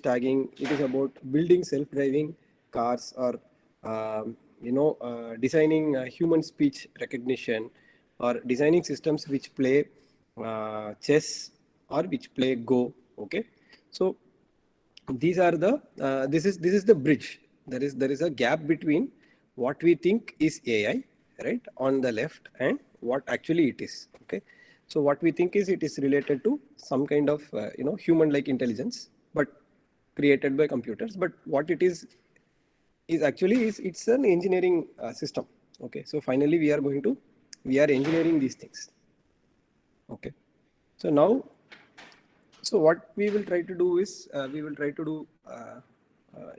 tagging. It is about building self-driving cars or designing human speech recognition or designing systems which play chess or which play Go. Okay, so these are the this is the bridge. There is a gap between what we think is AI, right, on the left, and what actually it is. Okay, so what we think is it is related to some kind of human like intelligence, but created by computers. But what it is actually is it's an engineering system. Okay, so finally we are engineering these things. Okay, so now, so what we will try to do is we will try to do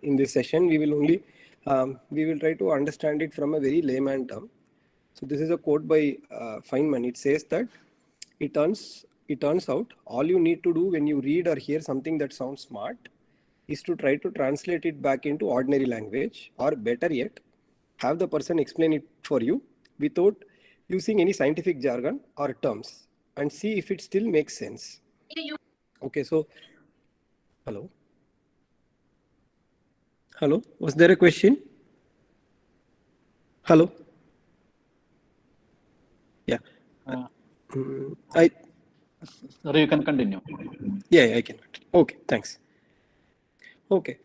in this session, we will try to understand it from a very layman term. So this is a quote by Feynman. It says that it turns out all you need to do when you read or hear something that sounds smart is to try to translate it back into ordinary language, or better yet, have the person explain it for you without using any scientific jargon or terms, and see if it still makes sense. Okay, so hello. Hello, was there a question? Hello. Yeah. I Sorry, you can continue. Yeah, I can. Okay, thanks. Okay.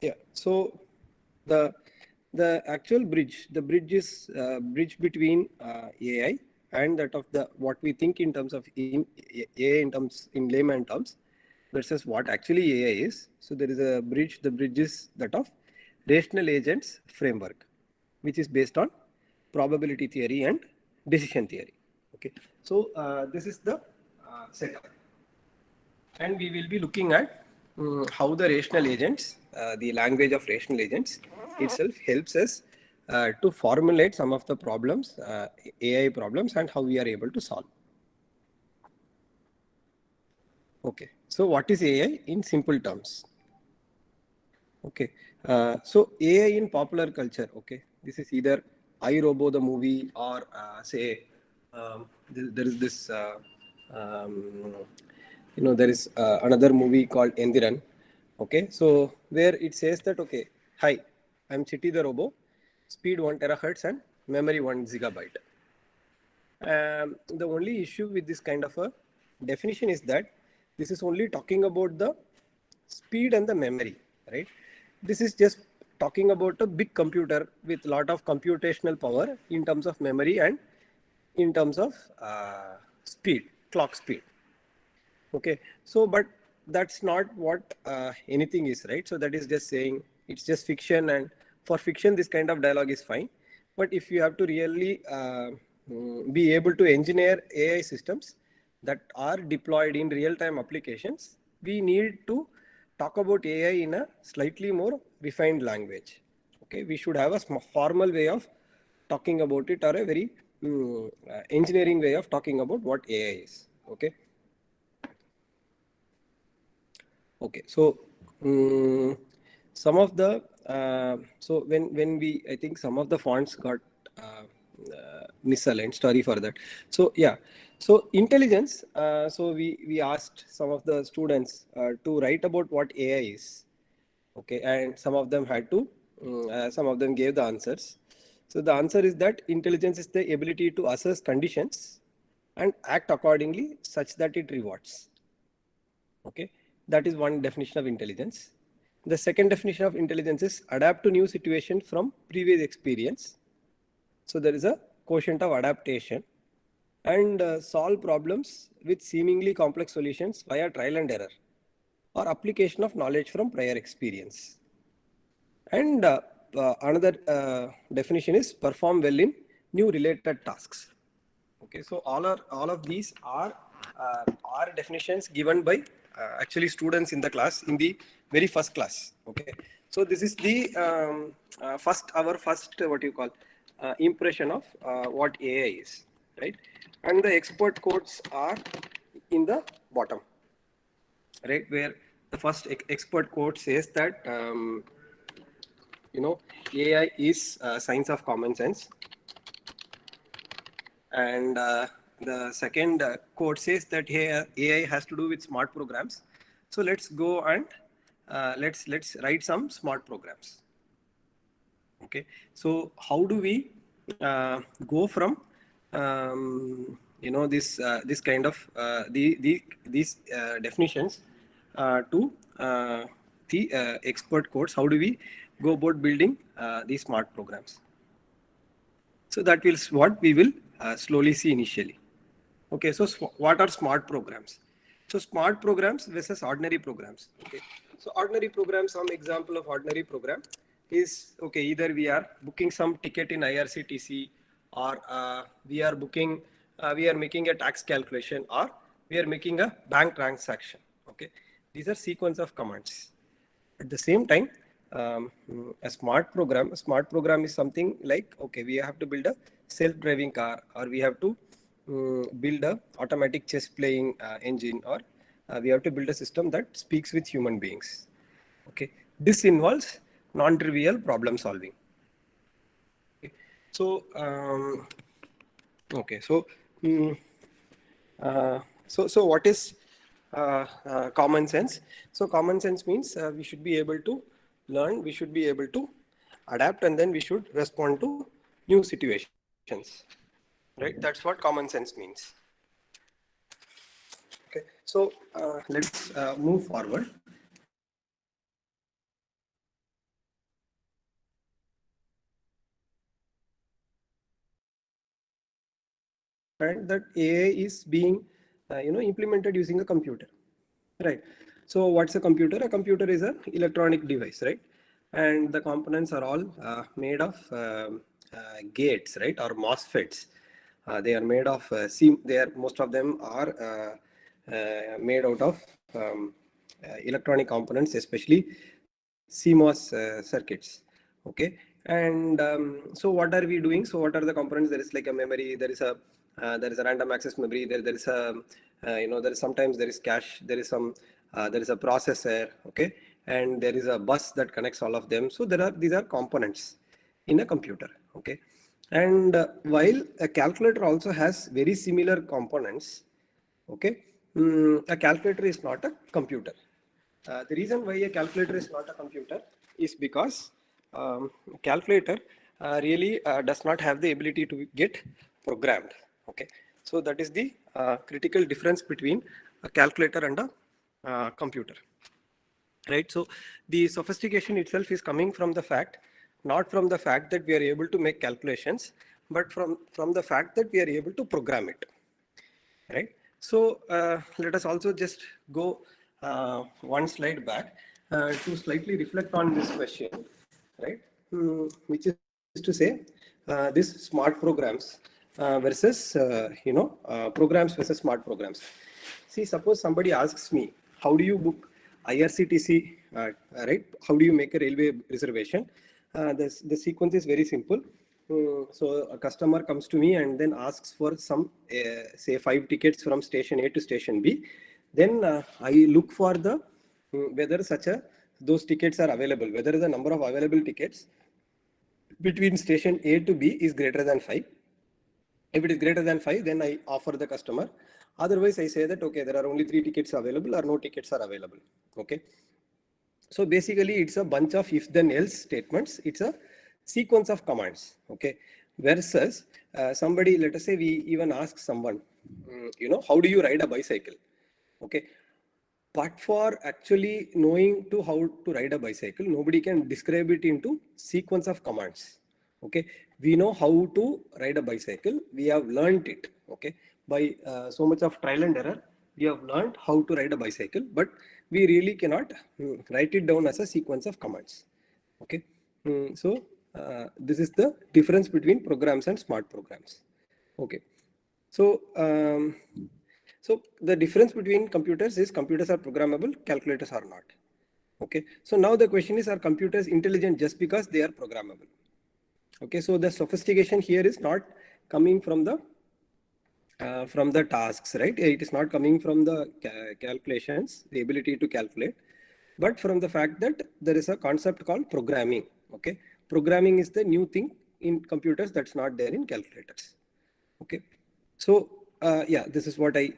Yeah. So the actual bridge, the bridge is bridge between AI and that of the what we think in terms of AI in terms in layman terms versus what actually AI is. So there is a bridge. The bridge is that of rational agents framework, which is based on probability theory and decision theory. Okay. So this is the setup. And we will be looking at how the rational agents, the language of rational agents itself helps us to formulate some of the problems, AI problems, and how we are able to solve. Okay, so what is AI in simple terms? Okay, so AI in popular culture, okay, this is either iRobo the movie, or say there is this there is another movie called Endiran. Okay, so where it says that, okay, hi, I'm Chitty the Robo, speed 1 terahertz and memory 1 gigabyte. The only issue with this kind of a definition is that this is only talking about the speed and the memory, right? This is just talking about a big computer with a lot of computational power in terms of memory and in terms of speed, clock speed. Okay, so but that's not what anything is, right? So that is just saying it's just fiction, and for fiction this kind of dialogue is fine. But if you have to really be able to engineer AI systems that are deployed in real-time applications, we need to talk about AI in a slightly more refined language. Okay, we should have a formal way of talking about it, or a very engineering way of talking about what AI is. Okay. Okay, so some of the so when we, I think some of the fonts got misaligned. Sorry for that. So yeah, so intelligence. So we asked some of the students to write about what AI is. Okay, and some of them had to. Some of them gave the answers. So the answer is that intelligence is the ability to assess conditions and act accordingly such that it rewards. Okay, that is one definition of intelligence. The second definition of intelligence is adapt to new situation from previous experience. So there is a quotient of adaptation, and solve problems with seemingly complex solutions via trial and error or application of knowledge from prior experience. And another definition is perform well in new related tasks. Okay, so all of these are definitions given by actually students in the class, in the very first class. Okay, so this is the our first what you call impression of what AI is, right? And the expert quotes are in the bottom, right, where the first expert quote says that AI is science of common sense. And the second quote says that AI has to do with smart programs, So let's go and let's write some smart programs. Okay, so how do we go from this kind of these definitions to the expert codes? How do we go about building these smart programs? So that will what we will slowly see initially. Okay, so what are smart programs? So smart programs versus ordinary programs. Okay, so ordinary program, some example of ordinary program is, okay, either we are booking some ticket in IRCTC, or we are making a tax calculation, or we are making a bank transaction. Okay, these are sequence of commands. At the same time, a smart program is something like, okay, we have to build a self-driving car, or we have to build a automatic chess playing engine, or we have to build a system that speaks with human beings. Okay, this involves non-trivial problem solving. Okay. So okay, so mm, so what is common sense? So common sense means we should be able to learn, we should be able to adapt, and then we should respond to new situations. Right? That's what common sense means. Okay. So let's move forward. And that AI is being implemented using a computer. Right. So what's a computer? A computer is an electronic device, right? And the components are all made of gates, right, or MOSFETs. They are made of most of them are made out of electronic components, especially CMOS circuits. Okay. And so what are we doing? So what are the components? There is like a memory. There is a random access memory. There is a there is sometimes there is cache. There is a processor. Okay, and there is a bus that connects all of them. So these are components in a computer. Okay, and while a calculator also has very similar components. Okay, a calculator is not a computer. The reason why a calculator is not a computer is because calculator really does not have the ability to get programmed. Okay, so that is the critical difference between a calculator and a computer. Right, so the sophistication itself is coming from the fact, not from the fact that we are able to make calculations, but from the fact that we are able to program it. Right, so let us also just go one slide back to slightly reflect on this question, right? Which is to say, this smart programs versus programs versus smart programs. See, suppose somebody asks me, how do you book IRCTC, right? How do you make a railway reservation? The sequence is very simple. So a customer comes to me and then asks for some, say, 5 tickets from station A to station B. Then I look for the whether those tickets are available, whether the number of available tickets between station A to B is greater than 5. If it is greater than 5, then I offer the customer. Otherwise, I say that, okay, there are only 3 tickets available or no tickets are available. Okay. So basically, it's a bunch of if then else statements. It's a sequence of commands. Okay. Versus somebody, let us say we even ask someone, how do you ride a bicycle? Okay. But for actually knowing to how to ride a bicycle, nobody can describe it into sequence of commands. Okay, we know how to ride a bicycle. We have learned it. Okay, by so much of trial and error, we have learned how to ride a bicycle, but we really cannot write it down as a sequence of commands. Okay, so this is the difference between programs and smart programs. Okay, so so the difference between computers is computers are programmable, calculators are not. Okay, so now the question is, are computers intelligent just because they are programmable? Okay, so the sophistication here is not coming from the tasks, right? It is not coming from the calculations, the ability to calculate, but from the fact that there is a concept called programming. Okay, programming is the new thing in computers that's not there in calculators. Okay, so yeah, this is what I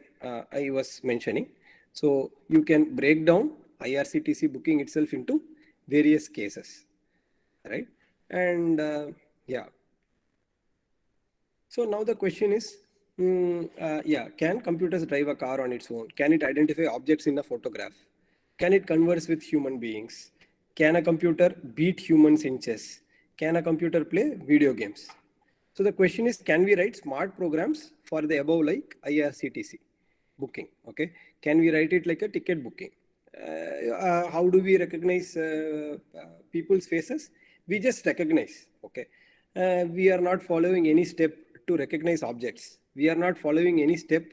was mentioning. So you can break down IRCTC booking itself into various cases, right? And yeah. So now the question is, yeah, can computers drive a car on its own? Can it identify objects in a photograph? Can it converse with human beings? Can a computer beat humans in chess? Can a computer play video games? So the question is, can we write smart programs for the above like IRCTC booking? Okay, can we write it like a ticket booking? How do we recognize people's faces? We just recognize. Okay, we are not following any step to recognize objects. We are not following any step,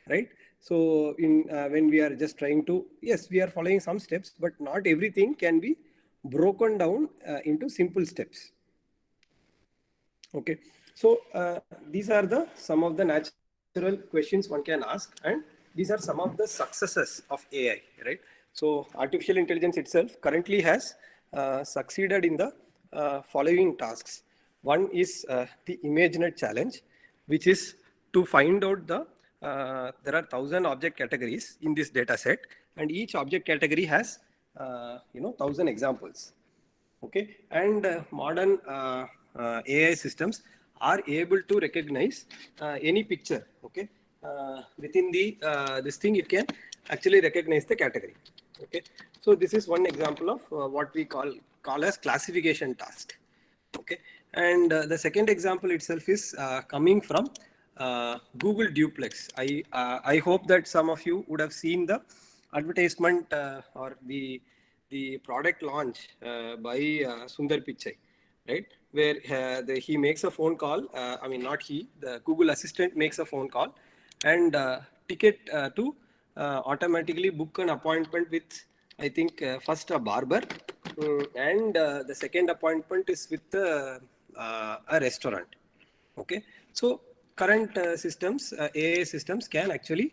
right? So in when we are just trying to, yes, we are following some steps, but not everything can be broken down into simple steps. Okay, so these are the some of the natural questions one can ask, and these are some of the successes of AI, right? So artificial intelligence itself currently has succeeded in the following tasks. One is the ImageNet challenge, which is to find out the there are 1,000 object categories in this data set, and each object category has 1,000 examples. Okay, and modern AI systems are able to recognize any picture. Okay, within the this thing it can actually recognize the category. Okay, so this is one example of what we call as classification task. Okay, and the second example itself is coming from Google Duplex. I hope that some of you would have seen the advertisement or the product launch by Sundar Pichai, right? Where he makes a phone call. I mean, not he, the Google Assistant makes a phone call and ticket to automatically book an appointment with, I think, first a barber, and the second appointment is with a restaurant. Okay, so current systems, AI systems can actually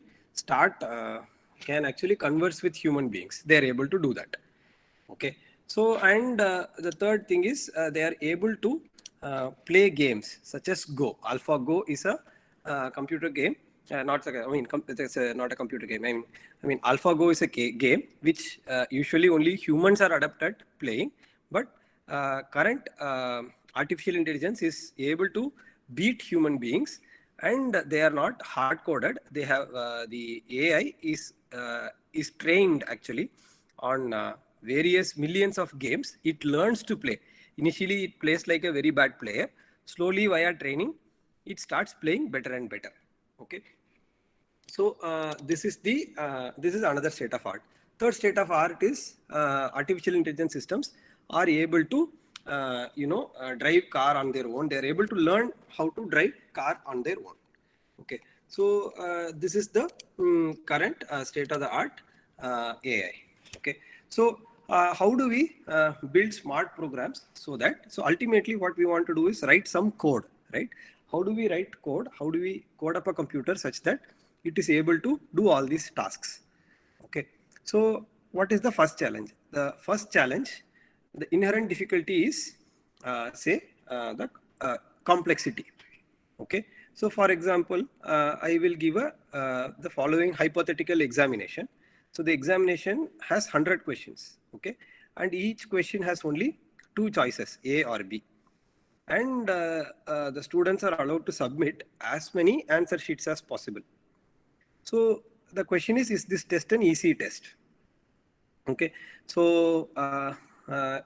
converse with human beings. They are able to do that. Okay, so and the third thing is they are able to play games such as Go. AlphaGo is a computer game. Not I mean, it's not a computer game. I mean, AlphaGo is a game which usually only humans are adept at playing, but current artificial intelligence is able to beat human beings, and they are not hard coded. They have the AI is trained actually on various millions of games. It learns to play. Initially, it plays like a very bad player. Slowly, via training, it starts playing better and better. Okay. So this is another state of art. Third state of art is artificial intelligence systems are able to drive car on their own. They are able to learn how to drive car on their own. Okay, so this is the current state of the art AI. Okay, so how do we build smart programs so that, so ultimately what we want to do is write some code, right? How do we write code? How do we code up a computer such that it is able to do all these tasks? Okay, so what is the first challenge? The first challenge, the inherent difficulty is the complexity. Okay, so for example, I will give the following hypothetical examination. So the examination has 100 questions. Okay, and each question has only two choices, A or B, and the students are allowed to submit as many answer sheets as possible. So the question is this test an easy test? Okay, so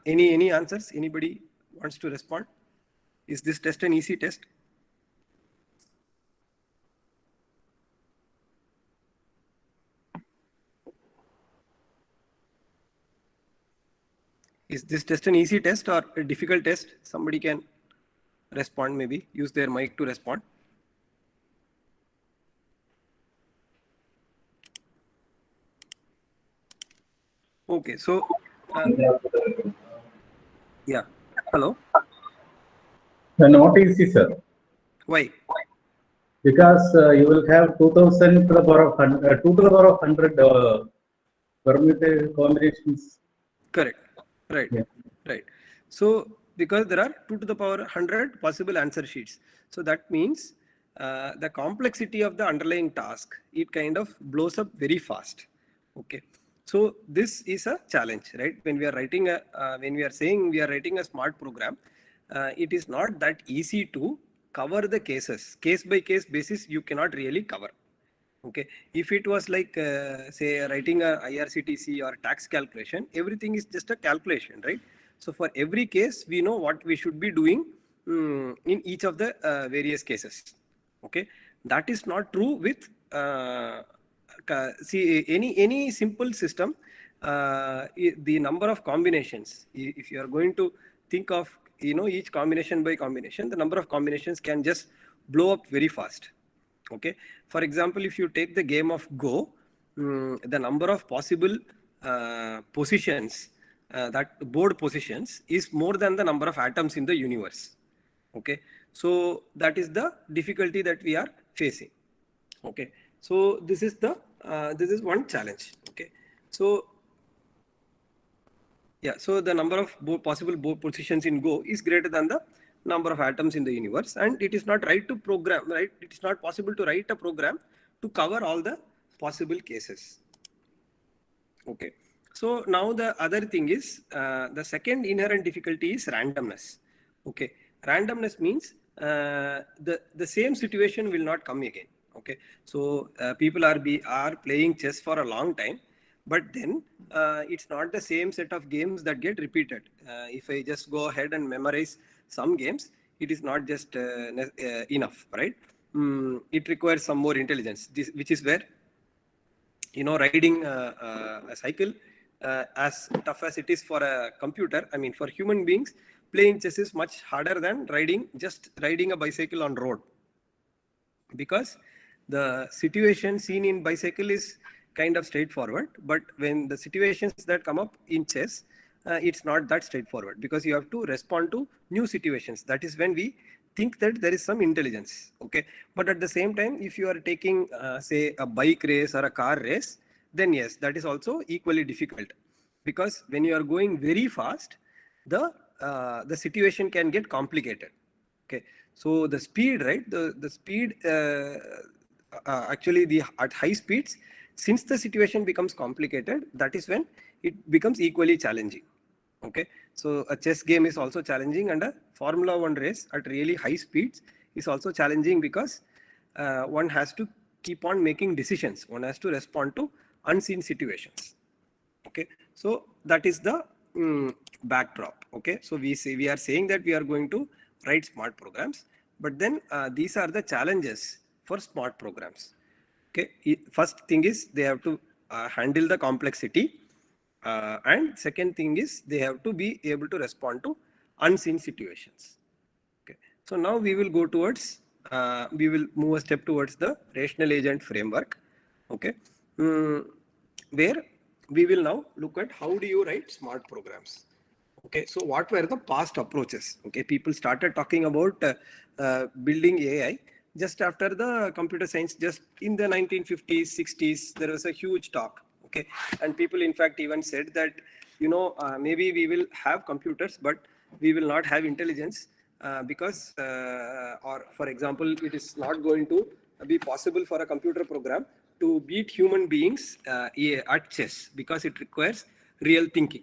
any answers? Anybody wants to respond? Is this test an easy test? Is this test an easy test or a difficult test? Somebody can respond, maybe use their mic to respond. Okay, so yeah, hello. Not easy, sir. Why? Because you will have 2000 to the power of 100, 2 to the power of 100 permutation combinations. Correct. Right. Yeah. Right. So because there are 2 to the power 100 possible answer sheets, so that means the complexity of the underlying task, it kind of blows up very fast. Okay, so this is a challenge, right? When we are writing a, when we are saying we are writing a smart program, it is not that easy to cover the cases. Case by case basis, you cannot really cover. Okay, if it was like say writing a IRCTC or tax calculation, everything is just a calculation, right? So for every case, we know what we should be doing in each of the various cases. Okay, that is not true with see any simple system. The number of combinations, if you are going to think of each combination by combination, the number of combinations can just blow up very fast. Okay, for example, if you take the game of Go, the number of possible positions, that board positions, is more than the number of atoms in the universe. Okay, so that is the difficulty that we are facing. Okay, so this is the this is one challenge. Okay, so yeah, so the number of possible board positions in Go is greater than the number of atoms in the universe, and it is not right to program, right? It is not possible to write a program to cover all the possible cases. Okay, so now the other thing is the second inherent difficulty is randomness. Okay, randomness means the same situation will not come again. Okay, so people are playing chess for a long time, but then it's not the same set of games that get repeated. If I just go ahead and memorize some games, it is not just enough, right? It requires some more intelligence, which is where riding a cycle, as tough as it is for a computer, I mean, for human beings, playing chess is much harder than just riding a bicycle on road, because the situation seen in bicycle is kind of straightforward, but when the situations that come up in chess, it's not that straightforward, because you have to respond to new situations. That is when we think that there is some intelligence. Okay, but at the same time, if you are taking say a bike race or a car race, then yes, that is also equally difficult, because when you are going very fast, the situation can get complicated. Okay, so the speed, right? The speed actually at high speeds, since the situation becomes complicated, that is when it becomes equally challenging. Okay, so a chess game is also challenging, and a Formula One race at really high speeds is also challenging, because one has to keep on making decisions. One has to respond to unseen situations. Okay, so that is the backdrop. Okay, so we are saying that we are going to write smart programs, but then these are the challenges for smart programs. Okay, first thing is they have to handle the complexity, and second thing is they have to be able to respond to unseen situations. Okay, so now we will go towards we will move a step towards the rational agent framework. Okay, where we will now look at how do you write smart programs. Okay, so what were the past approaches? Okay, people started talking about building AI just after the computer science, just in the 1950s, 60s, there was a huge talk. Okay, and people in fact even said that, maybe we will have computers, but we will not have intelligence, because, or for example, it is not going to be possible for a computer program to beat human beings at chess, because it requires real thinking.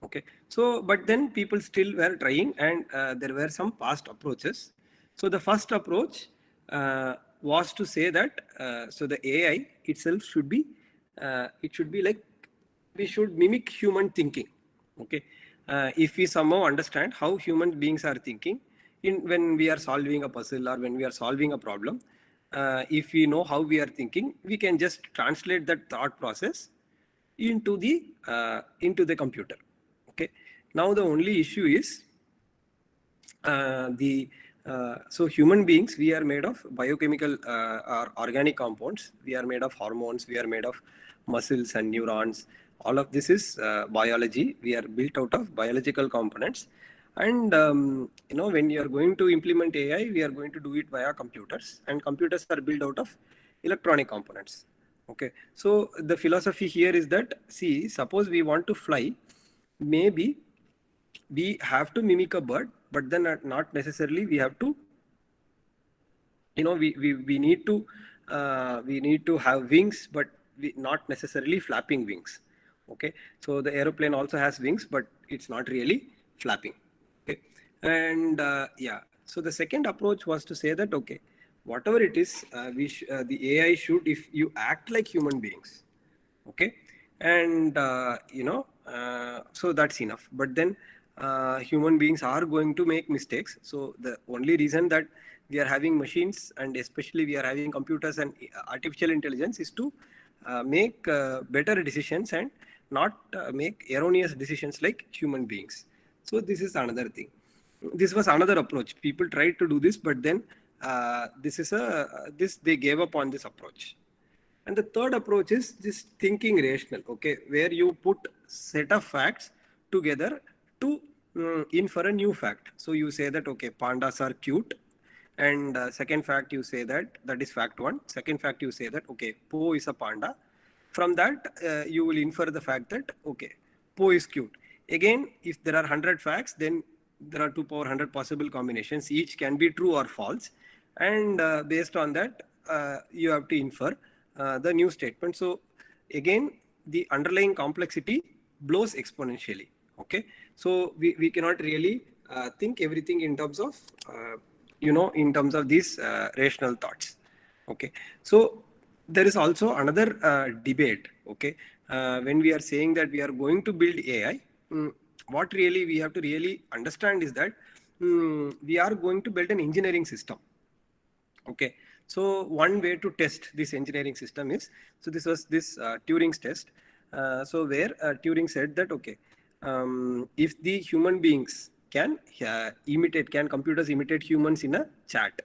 Okay, so but then people still were trying, and there were some past approaches. So the first approach was to say that so the AI itself should be it should be like, we should mimic human thinking. Okay, if we somehow understand how human beings are thinking when we are solving a puzzle or when we are solving a problem, if we know how we are thinking, we can just translate that thought process into the computer. Okay, now the only issue is so human beings, we are made of biochemical or organic compounds. We are made of hormones. We are made of muscles and neurons. All of this is biology. We are built out of biological components. And when you are going to implement AI, we are going to do it via computers, and computers are built out of electronic components. Okay, so the philosophy here is that, see, suppose we want to fly, maybe we have to mimic a bird, but then not necessarily we have to, we need to have wings, but not necessarily flapping wings. Okay, so the aeroplane also has wings, but it's not really flapping. Okay, and yeah, so the second approach was to say that, okay, whatever it is, the AI should, if you act like human beings, okay, and so that's enough. But then human beings are going to make mistakes. So the only reason that we are having machines, and especially we are having computers and artificial intelligence, is to make better decisions and not make erroneous decisions like human beings. So this is another thing. This was another approach. People tried to do this, but then they gave up on this approach. And the third approach is this thinking rational, okay, where you put set of facts together to infer a new fact. So you say that, okay, pandas are cute. And second fact, you say that is fact one. Second fact, you say that, okay, Po is a panda. From that, you will infer the fact that, okay, Po is cute. Again, if there are 100 facts, then there are 2 power 100 possible combinations. Each can be true or false. And based on that, you have to infer the new statement. So again, the underlying complexity blows exponentially. Okay, so we cannot really think everything in terms of in terms of these rational thoughts. Okay, so there is also another debate. Okay, when we are saying that we are going to build AI, what really we have to really understand is that we are going to build an engineering system. Okay, so one way to test this engineering system is, so this was this Turing's test. So where Turing said that, okay, if the human beings can computers imitate humans in a chat?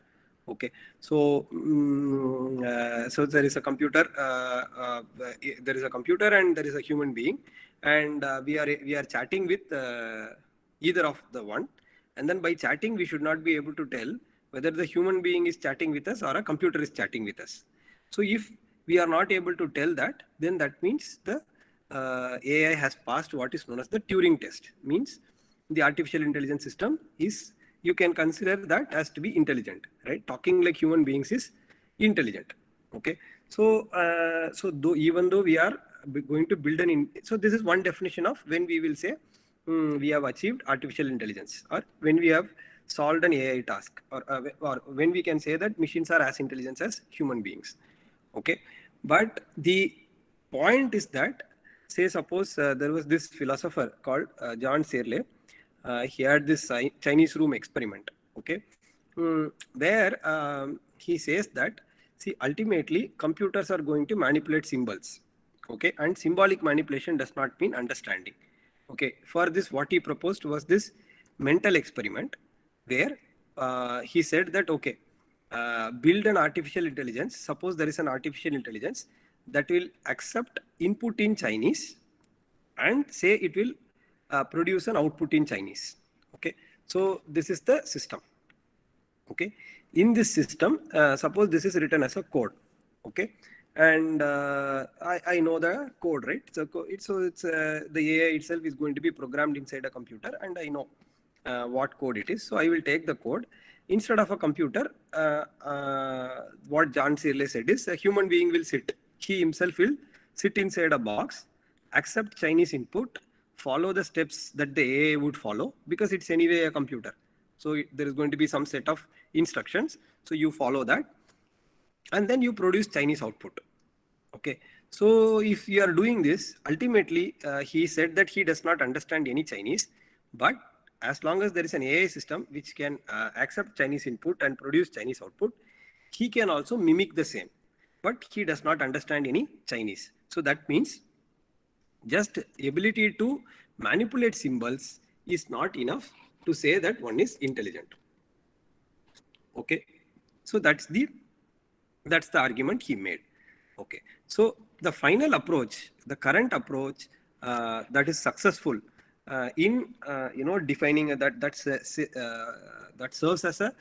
Okay, so so there is a computer, and there is a human being, and we are chatting with either of the one, and then by chatting we should not be able to tell whether the human being is chatting with us or a computer is chatting with us. So if we are not able to tell that, then that means the AI has passed what is known as the Turing test. Means the artificial intelligence system is, you can consider that as to be intelligent, right? Talking like human beings is intelligent. Okay, so even though we are going to build so this is one definition of when we will say we have achieved artificial intelligence, or when we have solved an AI task, or when we can say that machines are as intelligent as human beings. Okay, but the point is that, say suppose there was this philosopher called John Searle. He had this Chinese room experiment. Okay, where he says that, see, ultimately computers are going to manipulate symbols. Okay, and symbolic manipulation does not mean understanding. Okay, for this what he proposed was this mental experiment, where he said that, okay, build an artificial intelligence. Suppose there is an artificial intelligence that will accept input in Chinese and say it will produce an output in Chinese. Okay, so this is the system. Okay, in this system, suppose this is written as a code. Okay, and I know the code, right? So it's the AI itself is going to be programmed inside a computer, and I know what code it is. So I will take the code. Instead of a computer, what John Searle said is, a human being will sit. He himself will sit inside a box, accept Chinese input, follow the steps that the AI would follow, because it's anyway a computer. So there is going to be some set of instructions. So you follow that, and then you produce Chinese output. Okay, so if you are doing this, ultimately he said that he does not understand any Chinese, but as long as there is an AI system which can accept Chinese input and produce Chinese output, he can also mimic the same, but he does not understand any Chinese. So that means just ability to manipulate symbols is not enough to say that one is intelligent. Okay, so that's the argument he made. Okay, so the final approach, the current approach that is successful in defining that serves as a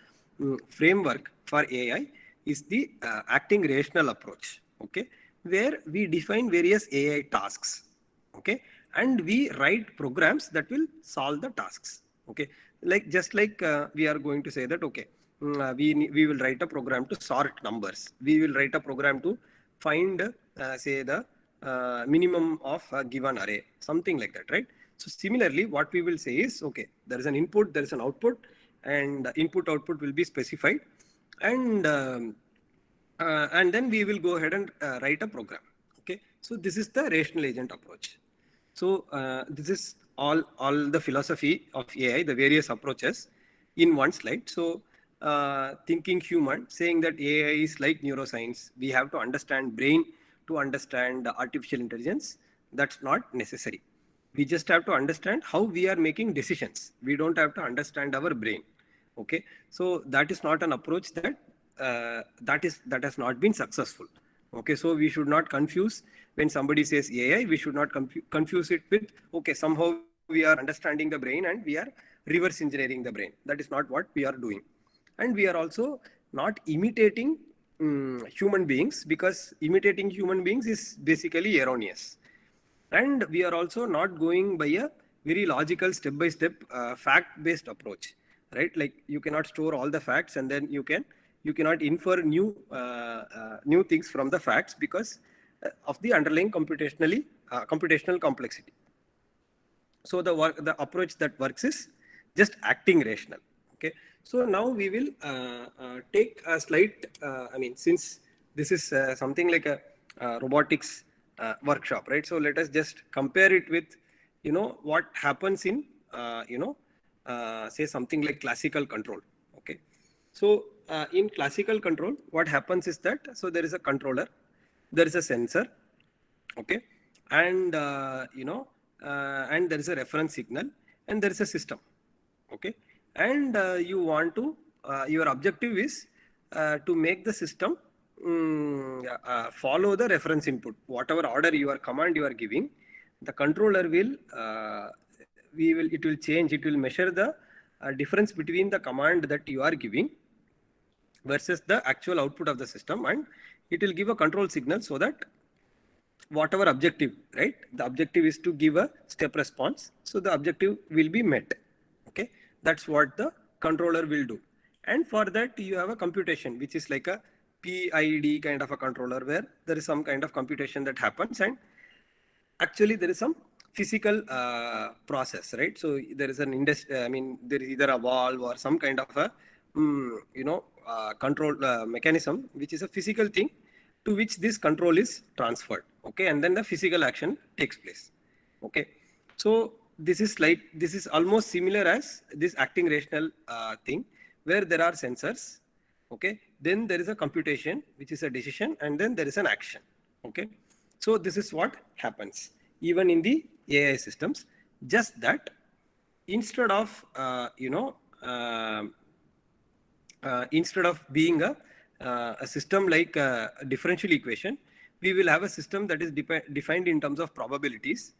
framework for AI is the acting rational approach. Okay, where we define various AI tasks. Okay, and we write programs that will solve the tasks. Okay, like just like we are going to say that, okay, we will write a program to sort numbers. We will write a program to find say the minimum of a given array, something like that, right? So similarly, what we will say is, okay, there is an input, there is an output, and input output will be specified, and then we will go ahead and write a program. Okay, so this is the rational agent approach. So this is all the philosophy of AI, the various approaches in one slide. So thinking human, saying that AI is like neuroscience. We have to understand brain to understand artificial intelligence. That's not necessary. We just have to understand how we are making decisions. We don't have to understand our brain. Okay, so that is not an approach that that has not been successful. Okay, so we should not confuse when somebody says AI. We should not confuse it with, okay, somehow we are understanding the brain and we are reverse engineering the brain. That is not what we are doing, and we are also not imitating human beings, because imitating human beings is basically erroneous. And we are also not going by a very logical step-by-step fact-based approach, right? Like you cannot store all the facts and then you cannot infer new things from the facts because of the underlying computational complexity. So the approach that works is just acting rational. Okay. So now we will take a slight, since this is something like a robotics workshop, right? So let us just compare it with, what happens in, say something like classical control. Okay. So in classical control, what happens is that, so there is a controller, there is a sensor, okay, and and there is a reference signal, and there is a system, okay, and you want to your objective is to make the system follow the reference input, whatever order command you are giving. The controller will it will change, it will measure the difference between the command that you are giving versus the actual output of the system, and it will give a control signal so that whatever objective, right? The objective is to give a step response. So the objective will be met. Okay. That's what the controller will do. And for that, you have a computation, which is like a PID kind of a controller where there is some kind of computation that happens, and actually there is some physical process, right? So there is an there is either a valve or some kind of a, control mechanism, which is a physical thing to which this control is transferred. Okay. And then the physical action takes place. Okay. So this is almost similar as this acting rational thing, where there are sensors. Okay. Then there is a computation, which is a decision, and then there is an action. Okay. So this is what happens even in the AI systems, just that instead of, instead of being a system like a differential equation, we will have a system that is defined in terms of probabilities.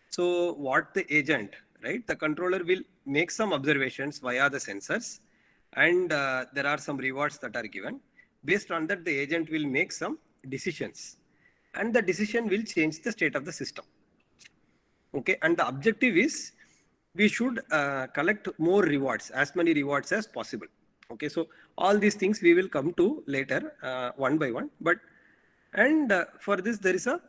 So what the agent, right, the controller will make some observations via the sensors, and there are some rewards that are given. Based on that, the agent will make some decisions, and the decision will change the state of the system. Okay, and the objective is we should collect more rewards, as many rewards as possible. Okay, so all these things we will come to later one by one. But for this there is a,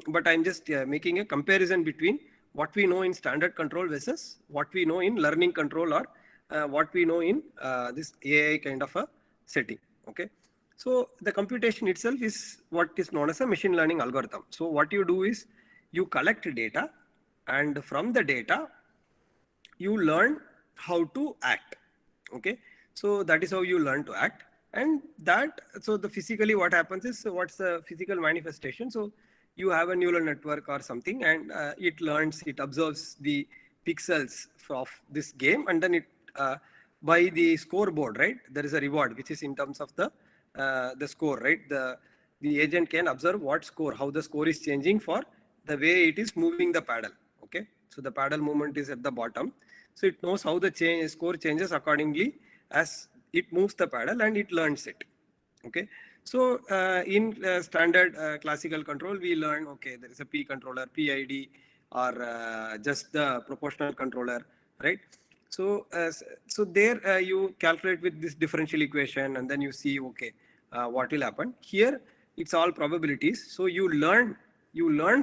but I'm just making a comparison between what we know in standard control versus what we know in learning control, or what we know in this AI kind of a setting. Okay, so the computation itself is what is known as a machine learning algorithm. So what you do is you collect data, and from the data you learn how to act. Okay, so that is how you learn to act. And that, so the physically what happens is, so what's the physical manifestation? So you have a neural network or something, and it learns, it observes the pixels of this game, and then it by the scoreboard, right, there is a reward which is in terms of the score, right? The agent can observe what score, how the score is changing for the way it is moving the paddle. Okay, so the paddle movement is at the bottom, so it knows how the score changes accordingly as it moves the paddle, and it learns it. Okay, so in standard classical control, we learn, okay, there is a P controller, PID, or just the proportional controller, right? So so there you calculate with this differential equation, and then you see, okay, what will happen here. it's all probabilities. So you learn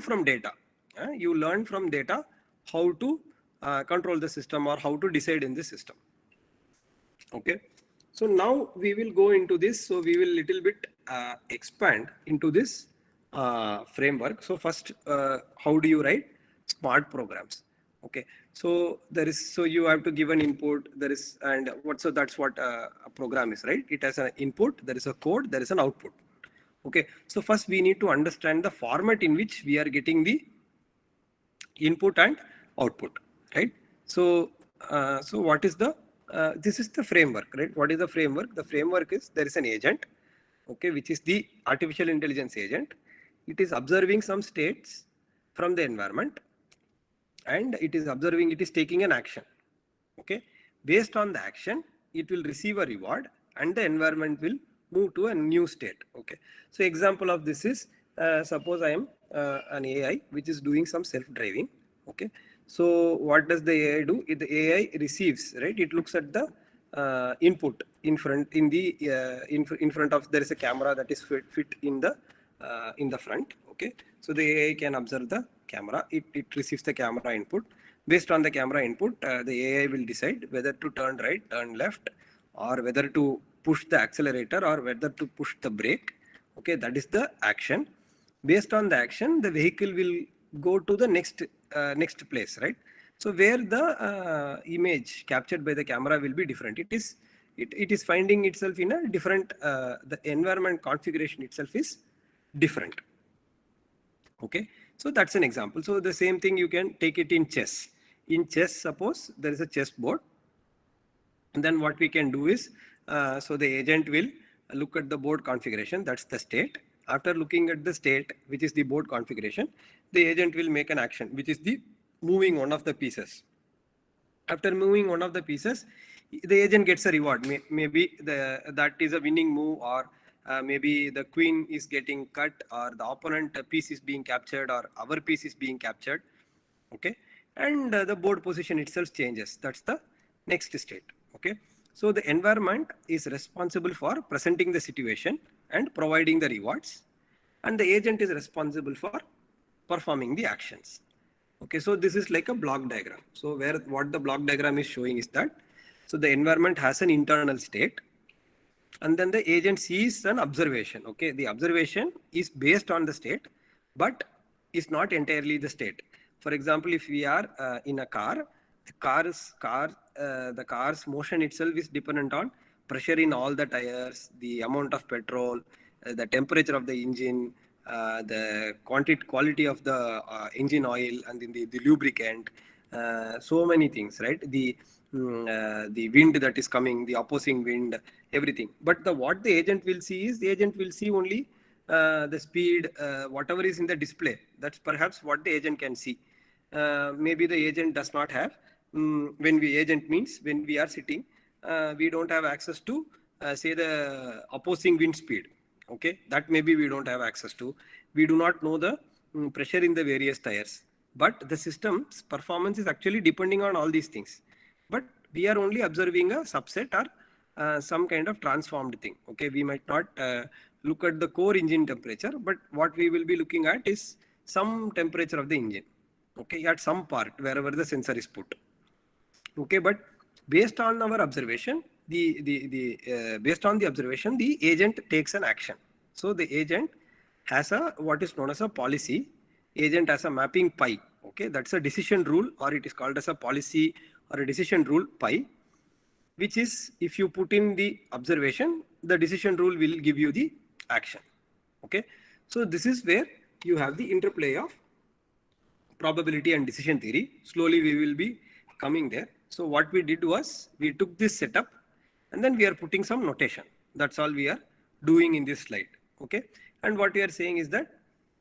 from data. You learn from data how to control the system or how to decide in the system. Okay. So now we will go into this. So we will little bit expand into this framework. So first, how do you write smart programs? Okay. So so you have to give an input. So that's what a program is, right? It has an input, there is a code, there is an output. Okay. So first we need to understand the format in which we are getting the input and output, right? So, so what is the, this is the framework, right? What is the framework? The framework is there is an agent, okay, which is the artificial intelligence agent. It is observing some states from the environment and it is taking an action, okay? Based on the action, it will receive a reward and the environment will move to a new state, okay? So example of this is, suppose I am an AI which is doing some self-driving, okay? So what does the AI do? The AI receives, right? It looks at the input in front in front of, there is a camera that is fit in the front, okay? So the AI can observe the camera. It receives the camera input. Based on the camera input, the AI will decide whether to turn right, turn left, or whether to push the accelerator or whether to push the brake. Okay, that is the action. Based on the action, the vehicle will go to the next place, right? So where the image captured by the camera will be different. It is finding itself in a different, the environment configuration itself is different. Okay, so that's an example. So the same thing you can take it in chess. In chess, suppose there is a chess board, and then what we can do is, so the agent will look at the board configuration, that's the state. After looking at the state, which is the board configuration, the agent will make an action, which is the moving one of the pieces. After moving one of the pieces, the agent gets a reward. Maybe that is a winning move, or maybe the queen is getting cut, or the opponent piece is being captured, or our piece is being captured. Okay, and the board position itself changes. That's the next state. Okay, so the environment is responsible for presenting the situation and providing the rewards, and the agent is responsible for performing the actions. Okay, so this is like a block diagram. So what the block diagram is showing is that, so the environment has an internal state, and then the agent sees an observation. Okay, the observation is based on the state, but is not entirely the state. For example, if we are in a car, the car's motion itself is dependent on pressure in all the tires, the amount of petrol, the temperature of the engine, the quality of the engine oil, and then the lubricant, so many things, right? The wind that is coming, the opposing wind, everything. But what the agent will see is, the agent will see only the speed, whatever is in the display. That's perhaps what the agent can see. Maybe the agent does not have, when we are sitting, we don't have access to, say, the opposing wind speed. Okay, that maybe we don't have access to. We do not know the pressure in the various tires, but the system's performance is actually depending on all these things. But we are only observing a subset, or some kind of transformed thing. Okay, we might not look at the core engine temperature, but what we will be looking at is some temperature of the engine. Okay, at some part wherever the sensor is put. Okay, but based on our observation, based on the observation, the agent takes an action. So the agent has what is known as a policy. Agent has a mapping pi. Okay, that's a decision rule, or it is called as a policy or a decision rule pi, which is, if you put in the observation, the decision rule will give you the action. Okay, so this is where you have the interplay of probability and decision theory. Slowly we will be coming there. So what we did was, we took this setup and then we are putting some notation. That's all we are doing in this slide. Okay, and what we are saying is that,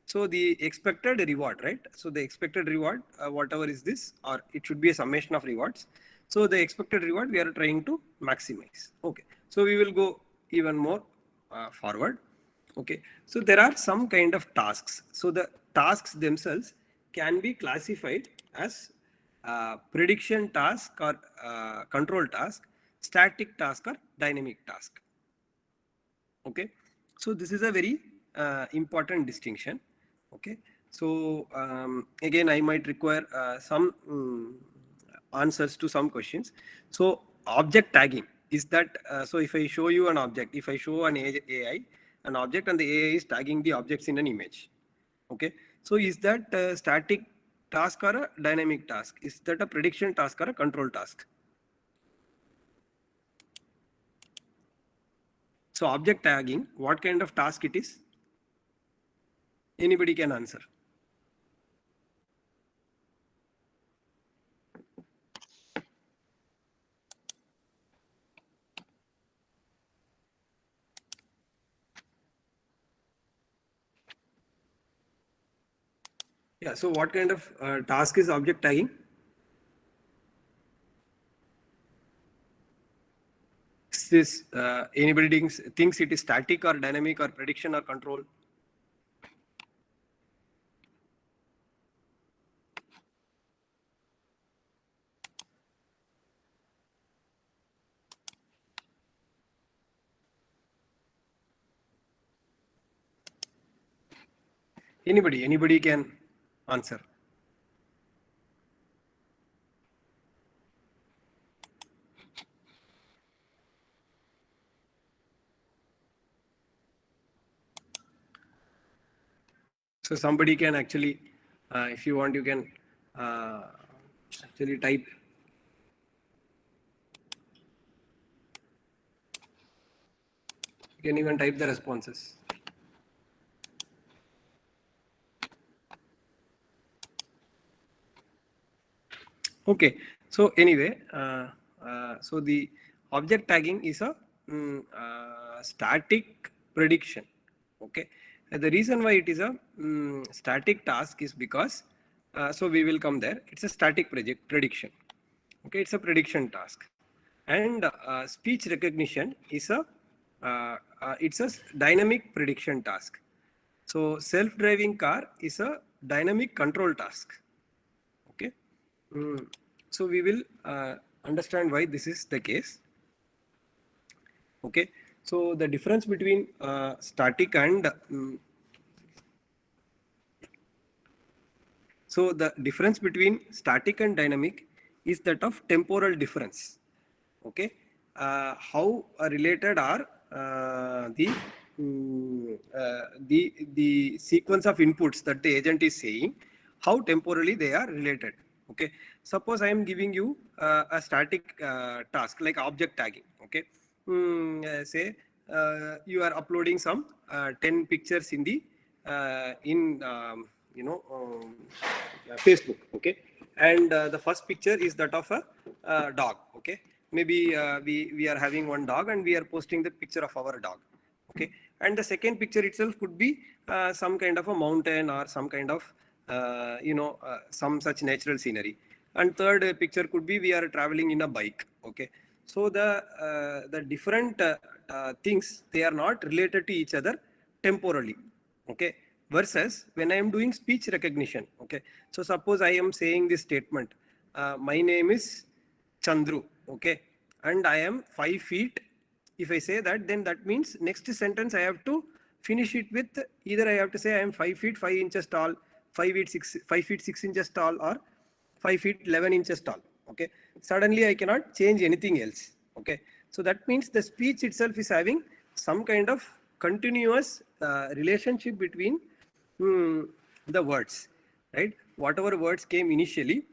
so the expected reward, right? So the expected reward, whatever is this, or it should be a summation of rewards. So the expected reward we are trying to maximize. Okay, so we will go even more forward. Okay, so there are some kind of tasks. So the tasks themselves can be classified as prediction task, or control task, static task, or dynamic task. Okay, so this is a very important distinction. Okay, so again I might require some answers to some questions. So object tagging is that, so if I show you an object, if I show an AI an object and the AI is tagging the objects in an image, okay, so is that a static task or a dynamic task? Is that a prediction task or a control task? So object tagging, what kind of task it is? Anybody can answer. Yeah, so what kind of task is object tagging? Is this anybody thinks it is static or dynamic or prediction or control? Anybody can answer. So somebody can actually, if you want, you can actually type. You can even type the responses. Okay, so anyway, so the object tagging is a static prediction. Okay, and the reason why it is a static task is because, so we will come there. It's a static prediction. Okay, it's a prediction task, and speech recognition is a it's a dynamic prediction task. So self-driving car is a dynamic control task. Okay. So we will understand why this is the case. Okay. So the difference between static and so the difference between static and dynamic is that of temporal difference. Okay. How related are the sequence of inputs that the agent is saying, how temporally they are related. Okay, suppose I am giving you a static task like object tagging. Okay, say you are uploading some 10 pictures in the Facebook. Okay, and the first picture is that of a dog. Okay, maybe we are having one dog and we are posting the picture of our dog. Okay, and the second picture itself could be some kind of a mountain or some kind of some such natural scenery, and third picture could be we are traveling in a bike. Okay, so the different things, they are not related to each other temporally. Okay, versus when I am doing speech recognition. Okay, so suppose I am saying this statement, my name is Chandru. Okay, and I am 5 feet. If I say that, then that means next sentence I have to finish it with either I have to say I am 5 feet 5 inches tall, 5 feet 6 inches tall, or 5 feet 11 inches tall. Okay, suddenly I cannot change anything else. Okay, so that means the speech itself is having some kind of continuous relationship between the words, right? Whatever words came initially,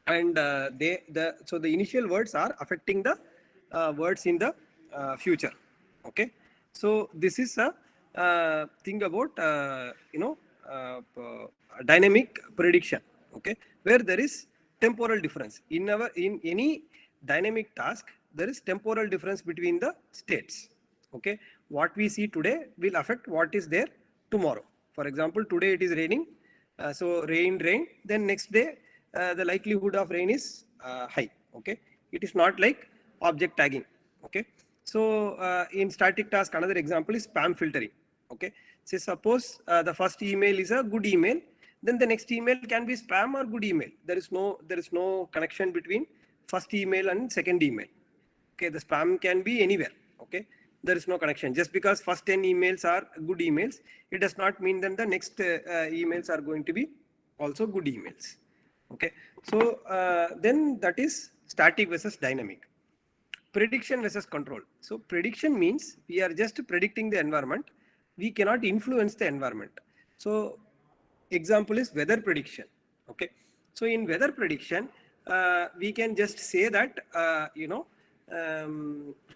and so the initial words are affecting the words in the future. Okay, so this is a thing about dynamic prediction. Okay, where there is temporal difference in any dynamic task, there is temporal difference between the states. Okay, what we see today will affect what is there tomorrow. For example, today it is raining, so rain, then next day the likelihood of rain is high. Okay, it is not like object tagging. Okay, so in static task, another example is spam filtering. Okay, say suppose the first email is a good email, then the next email can be spam or good email. There is no connection between first email and second email. Okay, the spam can be anywhere. Okay, there is no connection. Just because first 10 emails are good emails, it does not mean that the next emails are going to be also good emails. Okay, so then that is static versus dynamic. Prediction versus control. So prediction means we are just predicting the environment. We cannot influence the environment. So example is weather prediction. Okay, so in weather prediction, we can just say that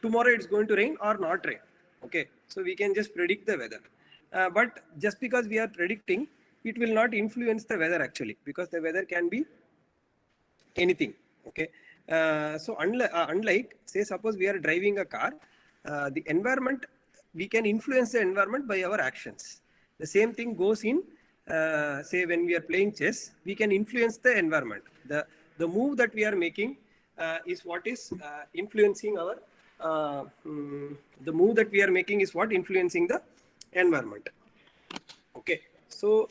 tomorrow it's going to rain or not rain. Okay, so we can just predict the weather. But just because we are predicting, it will not influence the weather actually, because the weather can be anything. Okay, so unlike say suppose we are driving a car, the environment, we can influence the environment by our actions. The same thing goes in say when we are playing chess, we can influence the environment. The move that we are making is what is influencing our the move that we are making is what influencing the environment. Okay, so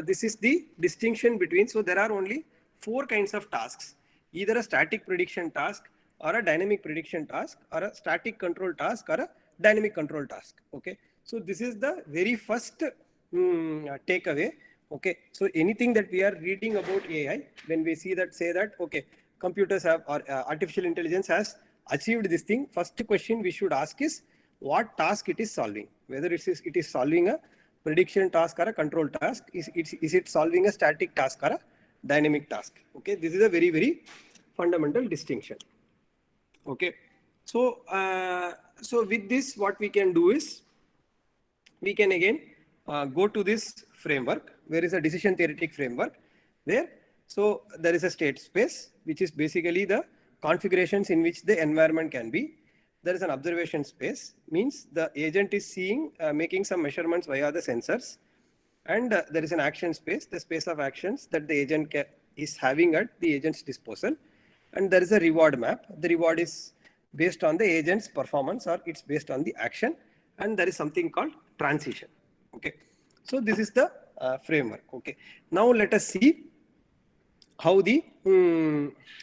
this is the distinction between, so there are only 4 kinds of tasks, either a static prediction task or a dynamic prediction task or a static control task or a dynamic control task. Okay, so this is the very first takeaway. Okay, so anything that we are reading about AI, when we see that, say that, okay, computers have or artificial intelligence has achieved this thing, first question we should ask is what task it is solving, whether it is solving a prediction task or a control task, is it solving a static task or a dynamic task. Okay, this is a very, very fundamental distinction. Okay, so so with this, what we can do is we can again go to this framework, where is a decision theoretic framework, where so there is a state space, which is basically the configurations in which the environment can be. There is an observation space, means the agent is seeing, making some measurements via the sensors. And there is an action space, the space of actions that the agent is having at the agent's disposal. And there is a reward map. The reward is based on the agent's performance, or it's based on the action. And there is something called transition. Okay, so this is the framework. Okay, now let us see how the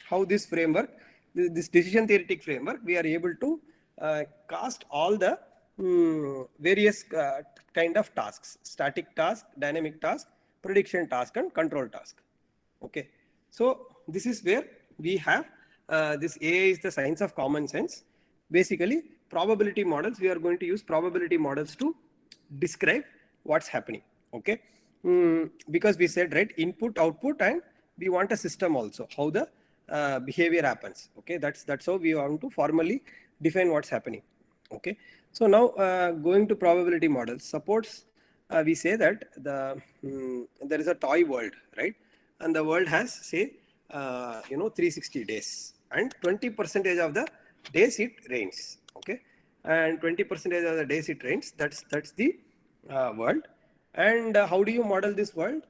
how this framework, this decision theoretic framework, we are able to cast all the various kind of tasks: static task, dynamic task, prediction task, and control task. Okay, so this is where we have this AI is the science of common sense. Basically, probability models, we are going to use probability models to describe what's happening. Okay, because we said, right, input, output, and we want a system also, how the behavior happens. Okay, that's how we want to formally define what's happening. Okay, so now going to probability models, suppose we say that there is a toy world, right, and the world has, say 360 days, and 20% of the days it rains. Okay, and 20% of the days it rains. That's the world. And how do you model this world?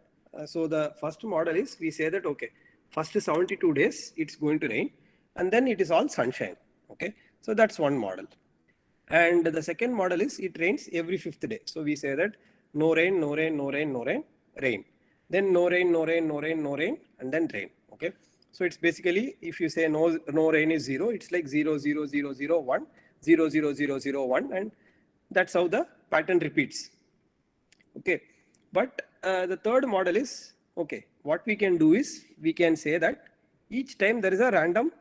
So the first model is, we say that, okay, first 72 days it's going to rain, and then it is all sunshine. Okay, so that's one model. And the second model is it rains every 5th day. So we say that no rain, no rain, no rain, no rain, rain. Then no rain, no rain, no rain, no rain, and then rain. Okay, so it's basically, if you say no rain is 0, it's like 0, 0, 0, 0, 1, 0, 0, 0, 0, 1, and that's how the pattern repeats. Okay, but the third model is, okay, what we can do is we can say that each time there is a random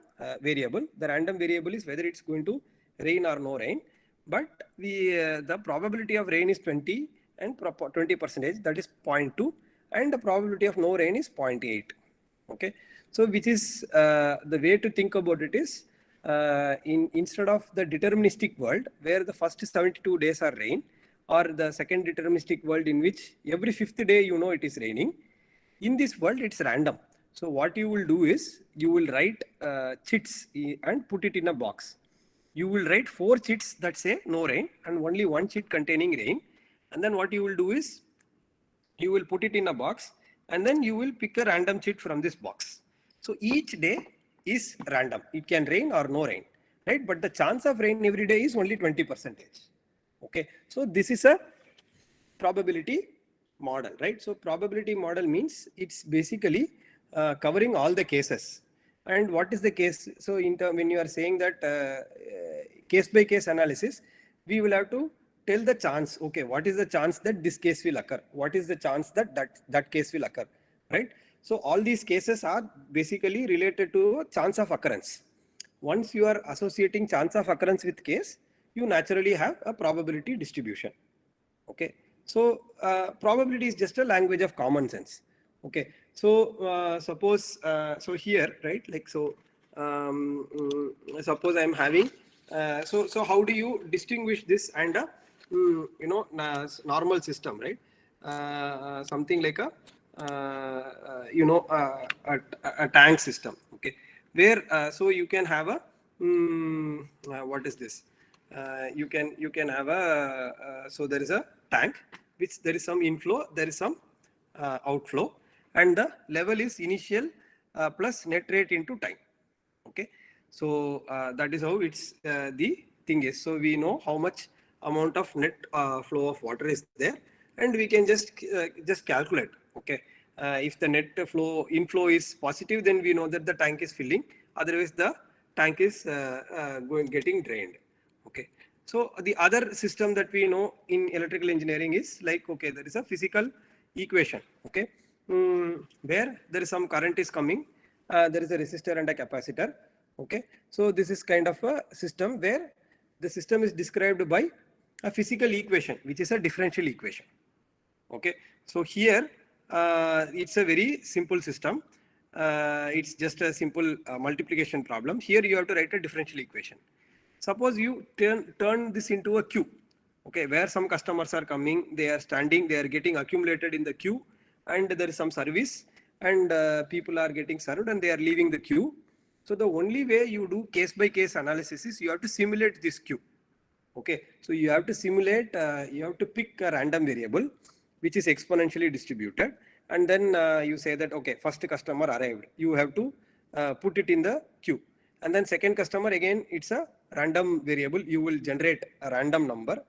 variable. The random variable is whether it's going to rain or no rain, but the probability of rain is 20 and 20%, that is 0.2, and the probability of no rain is 0.8. Okay, so which is the way to think about it is, instead of the deterministic world where the first 72 days are rain, or the second deterministic world in which every 5th day it is raining, in this world it's random. So what you will do is you will write chits and put it in a box. You will write 4 chits that say no rain and only 1 chit containing rain. And then what you will do is you will put it in a box, and then you will pick a random chit from this box. So each day is random. It can rain or no rain, right? But the chance of rain every day is only 20%. Okay, so this is a probability model, right? So probability model means it's basically covering all the cases. And what is the case? So when you are saying that case by case analysis, we will have to tell the chance. Okay, what is the chance that this case will occur? What is the chance that that case will occur, right? So all these cases are basically related to chance of occurrence. Once you are associating chance of occurrence with case, you naturally have a probability distribution. Okay, so probability is just a language of common sense. Okay, so suppose so here, right, like so suppose I'm having so how do you distinguish this and a normal system, right? Something like a a tank system. Okay, where so you can have a what is this? You can have a so there is a tank which there is some inflow, there is some outflow, and the level is initial plus net rate into time. Okay, so that is how it's the thing is. So we know how much amount of net flow of water is there, and we can just calculate. Okay, if the net flow inflow is positive, then we know that the tank is filling. Otherwise, the tank is getting drained. Okay, so the other system that we know in electrical engineering is like, okay, there is a physical equation. Okay, where there is some current is coming, there is a resistor and a capacitor. Okay, so this is kind of a system where the system is described by a physical equation, which is a differential equation. Okay, so here it's a very simple system. It's just a simple multiplication problem. Here you have to write a differential equation. Suppose you turn this into a queue. Okay, where some customers are coming, they are standing, they are getting accumulated in the queue, and there is some service, and people are getting served, and they are leaving the queue. So the only way you do case by case analysis is you have to simulate this queue. Okay, so you have to simulate, you have to pick a random variable which is exponentially distributed, and then you say that, okay, first customer arrived, you have to put it in the queue, and then second customer, again it's a random variable, you will generate a random number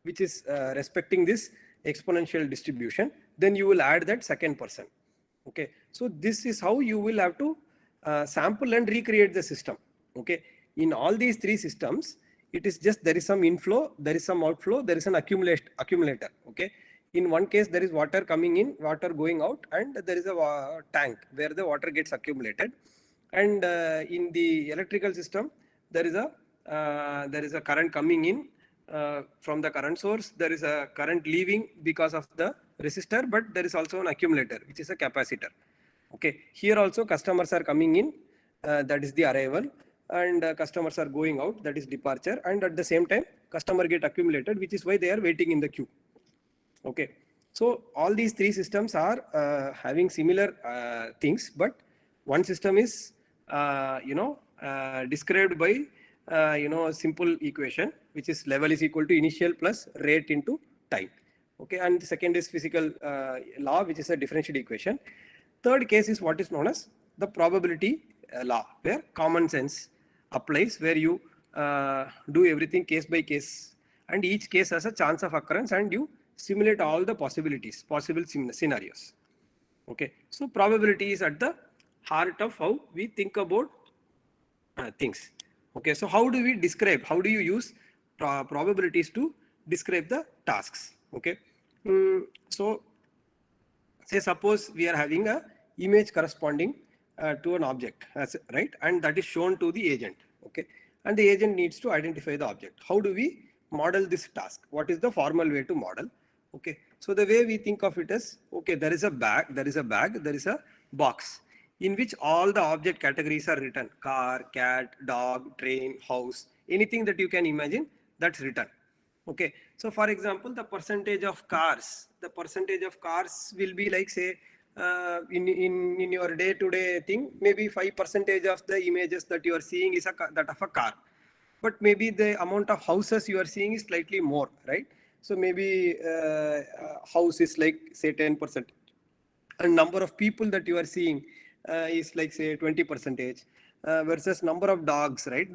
which is respecting this exponential distribution, then you will add that second person. Okay, so this is how you will have to sample and recreate the system. Okay, in all these three systems, it is just there is some inflow, there is some outflow, there is an accumulator. Okay, in one case there is water coming in, water going out, and there is a tank where the water gets accumulated. And in the electrical system, there is a current coming in from the current source. There is a current leaving because of the resistor, but there is also an accumulator, which is a capacitor. Okay, here also customers are coming in, that is the arrival, and customers are going out, that is departure, and at the same time customer get accumulated, which is why they are waiting in the queue. Okay, so all these three systems are having similar things, but one system is described by a simple equation, which is level is equal to initial plus rate into time. Okay, and the second is physical law, which is a differential equation. Third case is what is known as the probability law, where common sense applies, where you do everything case by case, and each case has a chance of occurrence, and you simulate all the possibilities, possible scenarios. Okay, so probability is at the heart of how we think about things. Okay, so how do we describe, how do you use probabilities to describe the tasks? Okay, so say suppose we are having a image corresponding to an object, right, and that is shown to the agent. Okay, and the agent needs to identify the object. How do we model this task? What is the formal way to model? Okay, so the way we think of it is, okay, there is a bag, there is a box in which all the object categories are written: car, cat, dog, train, house, anything that you can imagine, that's written. Okay, so for example, the percentage of cars will be like, say, in your day-to-day thing, maybe 5% of the images that you are seeing is that of a car, but maybe the amount of houses you are seeing is slightly more, right? So maybe house is like, say, 10%, and number of people that you are seeing is like, say, 20%, versus number of dogs, right?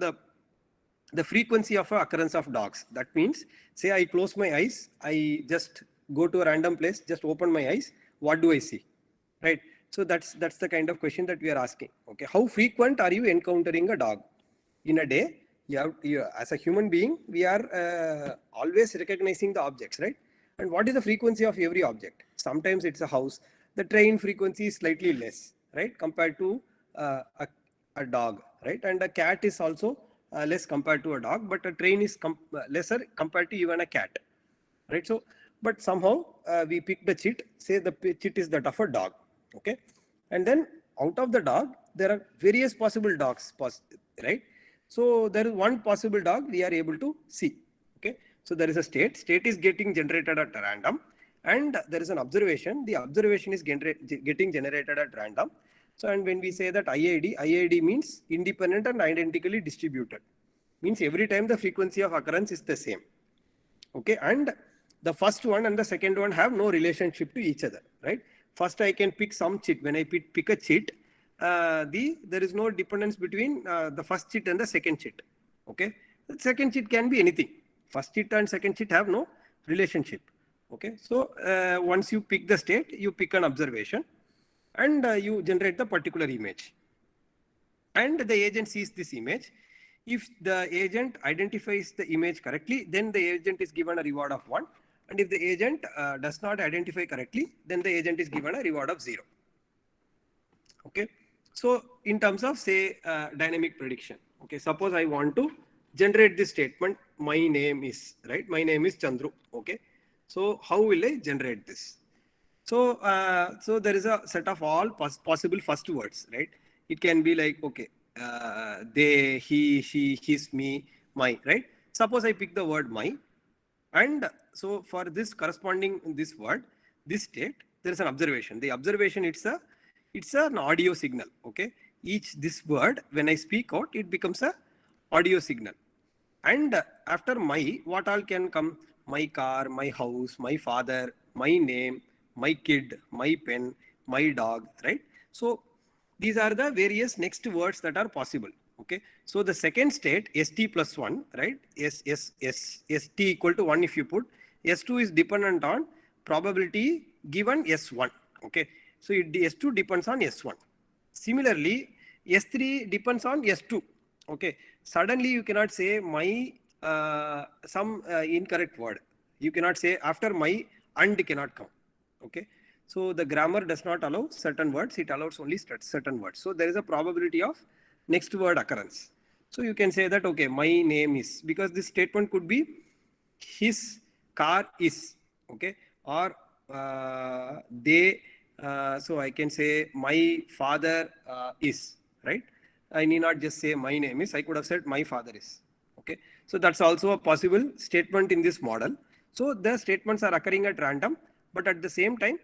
The frequency of occurrence of dogs. That means, say I close my eyes, I just go to a random place, just open my eyes, what do I see, right? So that's the kind of question that we are asking. Okay, how frequent are you encountering a dog in a day? as a human being, we are always recognizing the objects, right? And what is the frequency of every object? Sometimes it's a house. The train frequency is slightly less, right, compared to a dog, right? And a cat is also less compared to a dog, but a train is lesser compared to even a cat, right? So, but somehow we pick the chit, say the chit is that of a dog, okay? And then out of the dog, there are various possible dogs, right? So there is one possible dog we are able to see, okay? So there is a state is getting generated at random, and there is an observation, the observation is getting generated at random. So, and when we say that IID means independent and identically distributed, means every time the frequency of occurrence is the same, okay? And the first one and the second one have no relationship to each other, right? First I can pick some chit. When I pick a chit, there is no dependence between the first chit and the second chit, okay? The second chit can be anything. First chit and second chit have no relationship, okay? So once you pick the state, you pick an observation, and you generate the particular image. And the agent sees this image. If the agent identifies the image correctly, then the agent is given a reward of 1. And if the agent does not identify correctly, then the agent is given a reward of 0. Okay. So in terms of, say, dynamic prediction, okay, suppose I want to generate this statement, my name is, right? My name is Chandru. Okay. So how will I generate this? So, so there is a set of all possible first words, right? It can be like, okay, they, he, she, his, me, my, right? Suppose I pick the word my, and so for this corresponding this word, this state, there is an observation. The observation, it's an audio signal, okay? This word, when I speak out, it becomes a audio signal. And after my, what all can come? My car, my house, my father, my name, my kid, my pen, my dog, right? So these are the various next words that are possible, okay? So the second state, st plus 1, right? St equal to 1 if you put, s2 is dependent on probability given s1, okay? So s2 depends on s1. Similarly, s3 depends on s2, okay? Suddenly you cannot say my some incorrect word. You cannot say after my and cannot come, okay? So the grammar does not allow certain words, it allows only certain words. So there is a probability of next word occurrence. So you can say that, okay, my name is, because this statement could be his car is, okay, or they, so I can say my father is, right? I need not just say my name is, I could have said my father is, okay? So that's also a possible statement in this model. So the statements are occurring at random, but at the same time,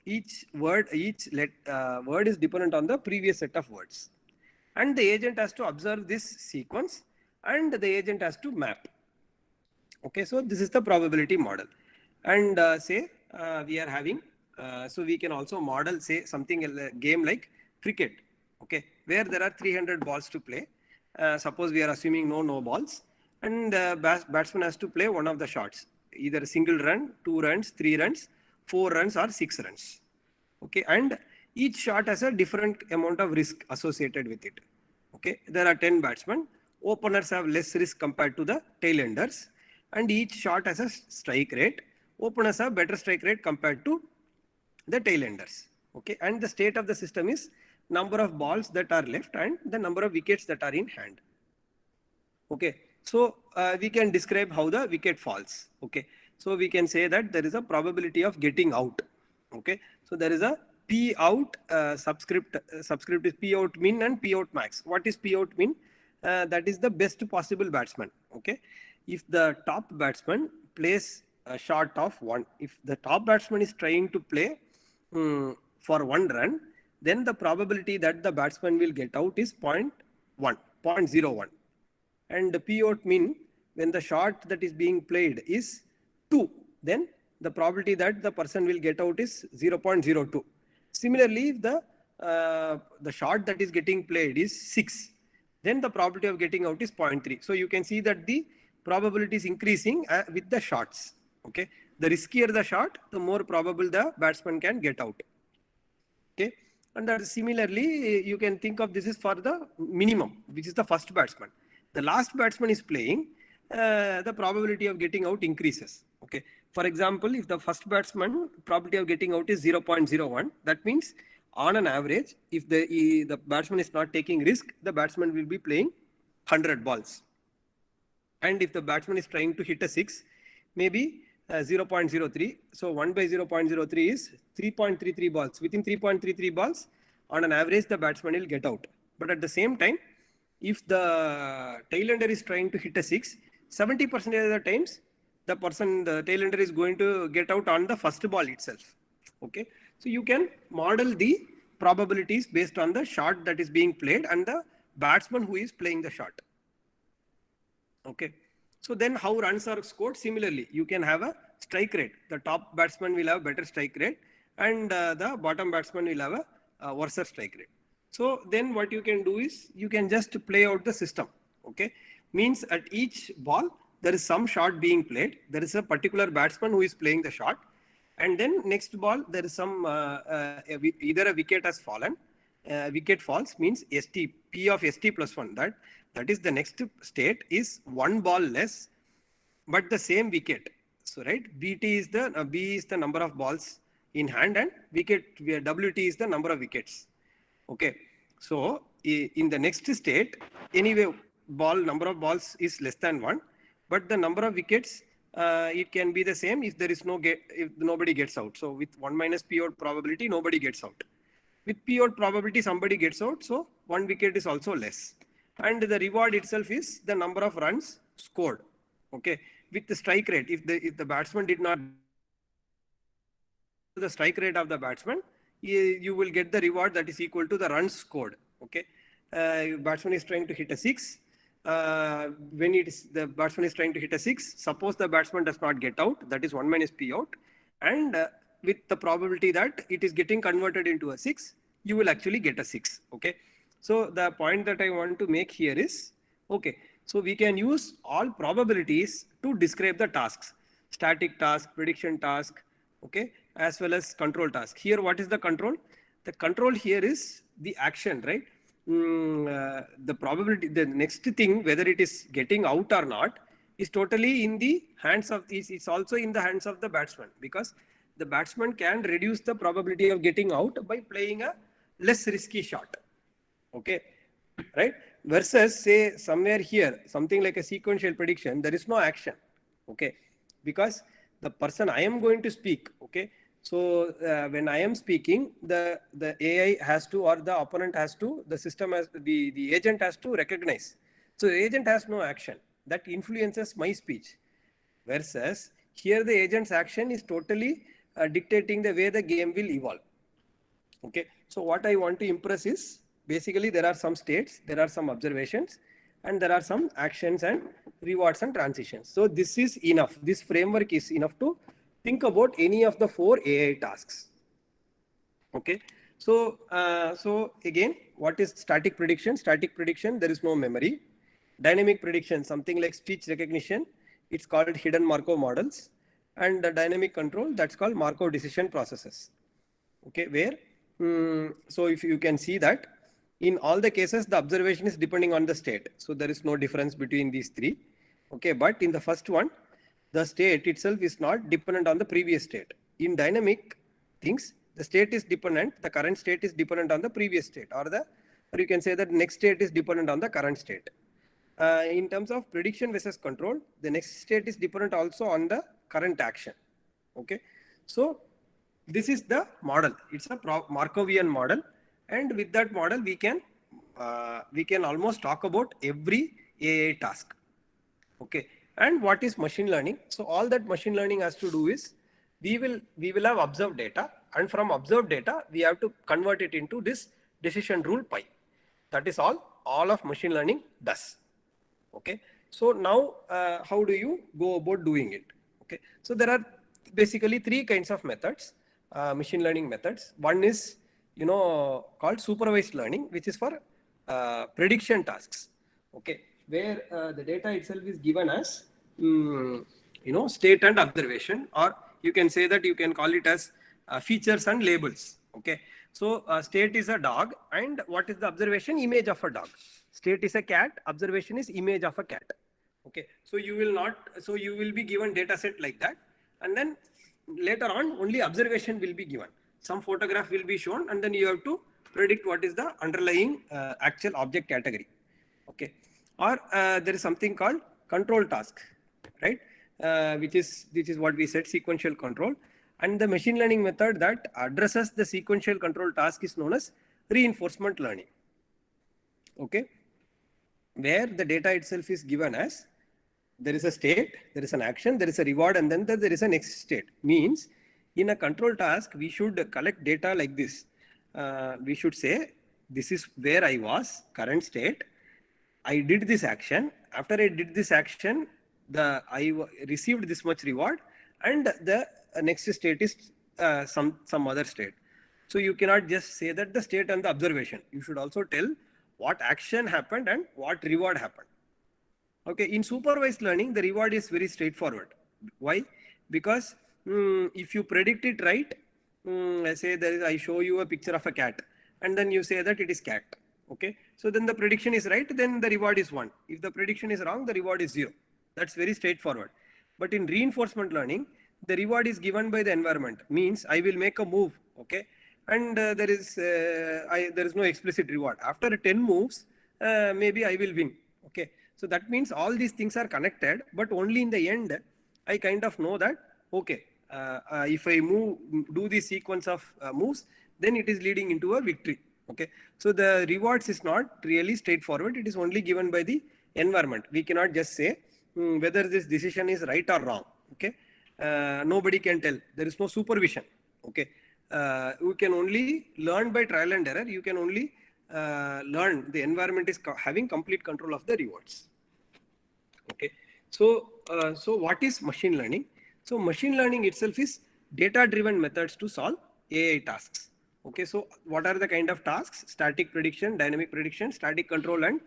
each word is dependent on the previous set of words. And the agent has to observe this sequence, and the agent has to map. Okay, so this is the probability model. And say we are having, so we can also model, say, something, a game like cricket, okay, where there are 300 balls to play. Suppose we are assuming no balls, and batsman has to play one of the shots, either a single run, 2 runs, 3 runs, 4 runs, or 6 runs. Okay, and each shot has a different amount of risk associated with it. Okay, there are 10 batsmen. Openers have less risk compared to the tailenders, and each shot has a strike rate. Openers have better strike rate compared to the tailenders. Okay, and the state of the system is number of balls that are left and the number of wickets that are in hand. Okay, so we can describe how the wicket falls. Okay, so we can say that there is a probability of getting out. Okay, so there is a P out subscript is P out min and P out max. What is P out min? That is the best possible batsman. Okay, if the top batsman plays a shot of 1, if the top batsman is trying to play for 1 run, then the probability that the batsman will get out is 0.01. And the P out min, when the shot that is being played is 2, then the probability that the person will get out is 0.02. Similarly, if the shot that is getting played is 6, then the probability of getting out is 0.3. So you can see that the probability is increasing with the shots. Okay, the riskier the shot, the more probable the batsman can get out. Okay, and that similarly you can think of this is for the minimum, which is the first batsman. the last batsman is playing, the probability of getting out increases. Okay. For example, if the first batsman probability of getting out is 0.01, that means on an average, if the batsman is not taking risk, the batsman will be playing 100 balls. And if the batsman is trying to hit a 6, maybe 0.03. So 1 by 0.03 is 3.33 balls. Within 3.33 balls, on an average, the batsman will get out. But at the same time, if the tailender is trying to hit a 6, 70% of the times, the tailender is going to get out on the first ball itself. Okay. So you can model the probabilities based on the shot that is being played and the batsman who is playing the shot. Okay. So then how runs are scored? Similarly, you can have a strike rate. The top batsman will have better strike rate and the bottom batsman will have a worse strike rate. So then what you can do is you can just play out the system. Okay. Means at each ball, there is some shot being played. There is a particular batsman who is playing the shot. And then next ball, there is some, either a wicket has fallen. Wicket falls means ST, P of ST plus 1. That is the next state is one ball less, but the same wicket. So, right, BT is the, B is the number of balls in hand and wicket, WT is the number of wickets. Okay. So, in the next state, anyway, number of balls is less than 1, but the number of wickets, it can be the same if there is if nobody gets out. So, with 1 minus P out probability, nobody gets out. With P out probability, somebody gets out. So, 1 wicket is also less. And the reward itself is the number of runs scored. Okay. With the strike rate, if the batsman did not the strike rate of the batsman, you will get the reward that is equal to the runs scored. Okay. Batsman is trying to hit a 6. When the batsman is trying to hit a 6, suppose the batsman does not get out, that is 1 minus P out. And with the probability that it is getting converted into a 6, you will actually get a 6. Okay. So the point that I want to make here is, okay, so we can use all probabilities to describe the tasks, static task, prediction task, okay, as well as control task. Here, what is the control? The control here is the action, right? The probability, the next thing, whether it is getting out or not, is totally in the hands of, it's also in the hands of the batsman, because the batsman can reduce the probability of getting out by playing a less risky shot. Okay, right? Versus say somewhere here, something like a sequential prediction, there is no action. Okay, because the person I am going to speak, okay, so when I am speaking, the AI has to, or the opponent has to, the system has, the agent has to recognize. So the agent has no action that influences my speech. Versus here the agent's action is totally dictating the way the game will evolve. Okay, so what I want to impress is, basically there are some states, there are some observations, and there are some actions and rewards and transitions. So this is enough. This framework is enough to think about any of the 4 AI tasks. Okay. So, so again, what is static prediction? Static prediction, there is no memory. Dynamic prediction, something like speech recognition, it's called hidden Markov models. And the dynamic control, that's called Markov decision processes. Okay, where, so if you can see that, in all the cases, the observation is depending on the state. So there is no difference between these 3. Okay, but in the first one, the state itself is not dependent on the previous state. In dynamic things, the state is dependent, the current state is dependent on the previous state, or you can say that next state is dependent on the current state. In terms of prediction versus control, the next state is dependent also on the current action. Okay, so this is the model. It's a Markovian model. And with that model, we can almost talk about every AI task. Okay. And what is machine learning? So all that machine learning has to do is, we will have observed data, and from observed data, we have to convert it into this decision rule pi. That is all of machine learning does. Okay. So now, how do you go about doing it? Okay. So there are basically 3 kinds of methods, machine learning methods. One is, called supervised learning, which is for prediction tasks. Okay, where the data itself is given as state and observation, or you can say that you can call it as features and labels. Okay, so state is a dog, and what is the observation? Image of a dog. State is a cat, observation is image of a cat. Okay, so you will be given data set like that, and then later on only observation will be given. Some photograph will be shown, and then you have to predict what is the underlying actual object category. Okay, or there is something called control task, right? Which is what we said, sequential control. And the machine learning method that addresses the sequential control task is known as reinforcement learning. Okay, where the data itself is given as there is a state, there is an action, there is a reward, and then there is a next state. Means in a control task, we should collect data like this. We should say, this is where I was, current state. I did this action. After I did this action, I received this much reward, and the next state is some other state. So you cannot just say that the state and the observation. You should also tell what action happened and what reward happened. Okay, in supervised learning, the reward is very straightforward. Why? Because if you predict it right, say I show you a picture of a cat, and then you say that it is cat. Okay, so then the prediction is right, then the reward is 1. If the prediction is wrong, the reward is 0. That's very straightforward. But in reinforcement learning, the reward is given by the environment. Means I will make a move, okay, and there is no explicit reward. After 10 moves, maybe I will win. Okay, so that means all these things are connected, but only in the end, I kind of know that, okay, if I do this sequence of moves, then it is leading into a victory. Okay, so the rewards is not really straightforward. It is only given by the environment. We cannot just say whether this decision is right or wrong. Okay, nobody can tell. There is no supervision. Okay, you can only learn by trial and error. You can only learn. The environment is having complete control of the rewards. Okay, so what is machine learning? So machine learning itself is data-driven methods to solve AI tasks. Okay, so what are the kind of tasks? Static prediction, dynamic prediction, static control, and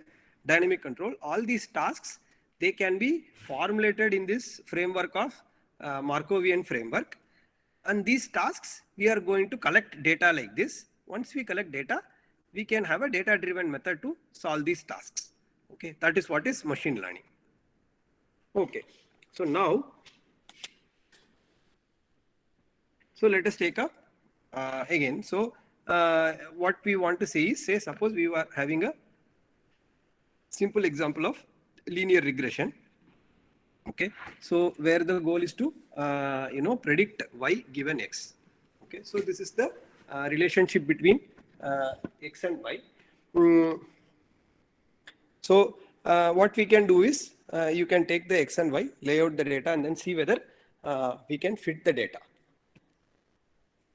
dynamic control. All these tasks, they can be formulated in this framework of Markovian framework. And these tasks, we are going to collect data like this. Once we collect data, we can have a data-driven method to solve these tasks. Okay, that is what is machine learning. Okay, so now, so let us take up again. So what we want to say is, say suppose we were having a simple example of linear regression. Okay, so where the goal is to predict y given x. Okay, so this is the relationship between x and y. So what we can do is you can take the x and y, lay out the data, and then see whether we can fit the data.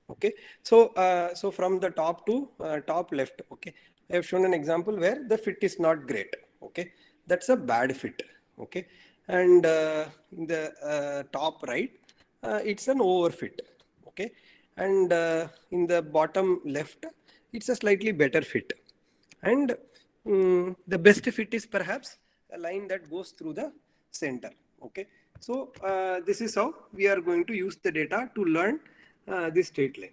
Okay, so so from the top to top left, okay, I have shown an example where the fit is not great. Okay, that's a bad fit. Okay, and in the top right, it's an overfit. Okay, and in the bottom left, it's a slightly better fit, and the best fit is perhaps a line that goes through the center. Okay, so this is how we are going to use the data to learn this straight line.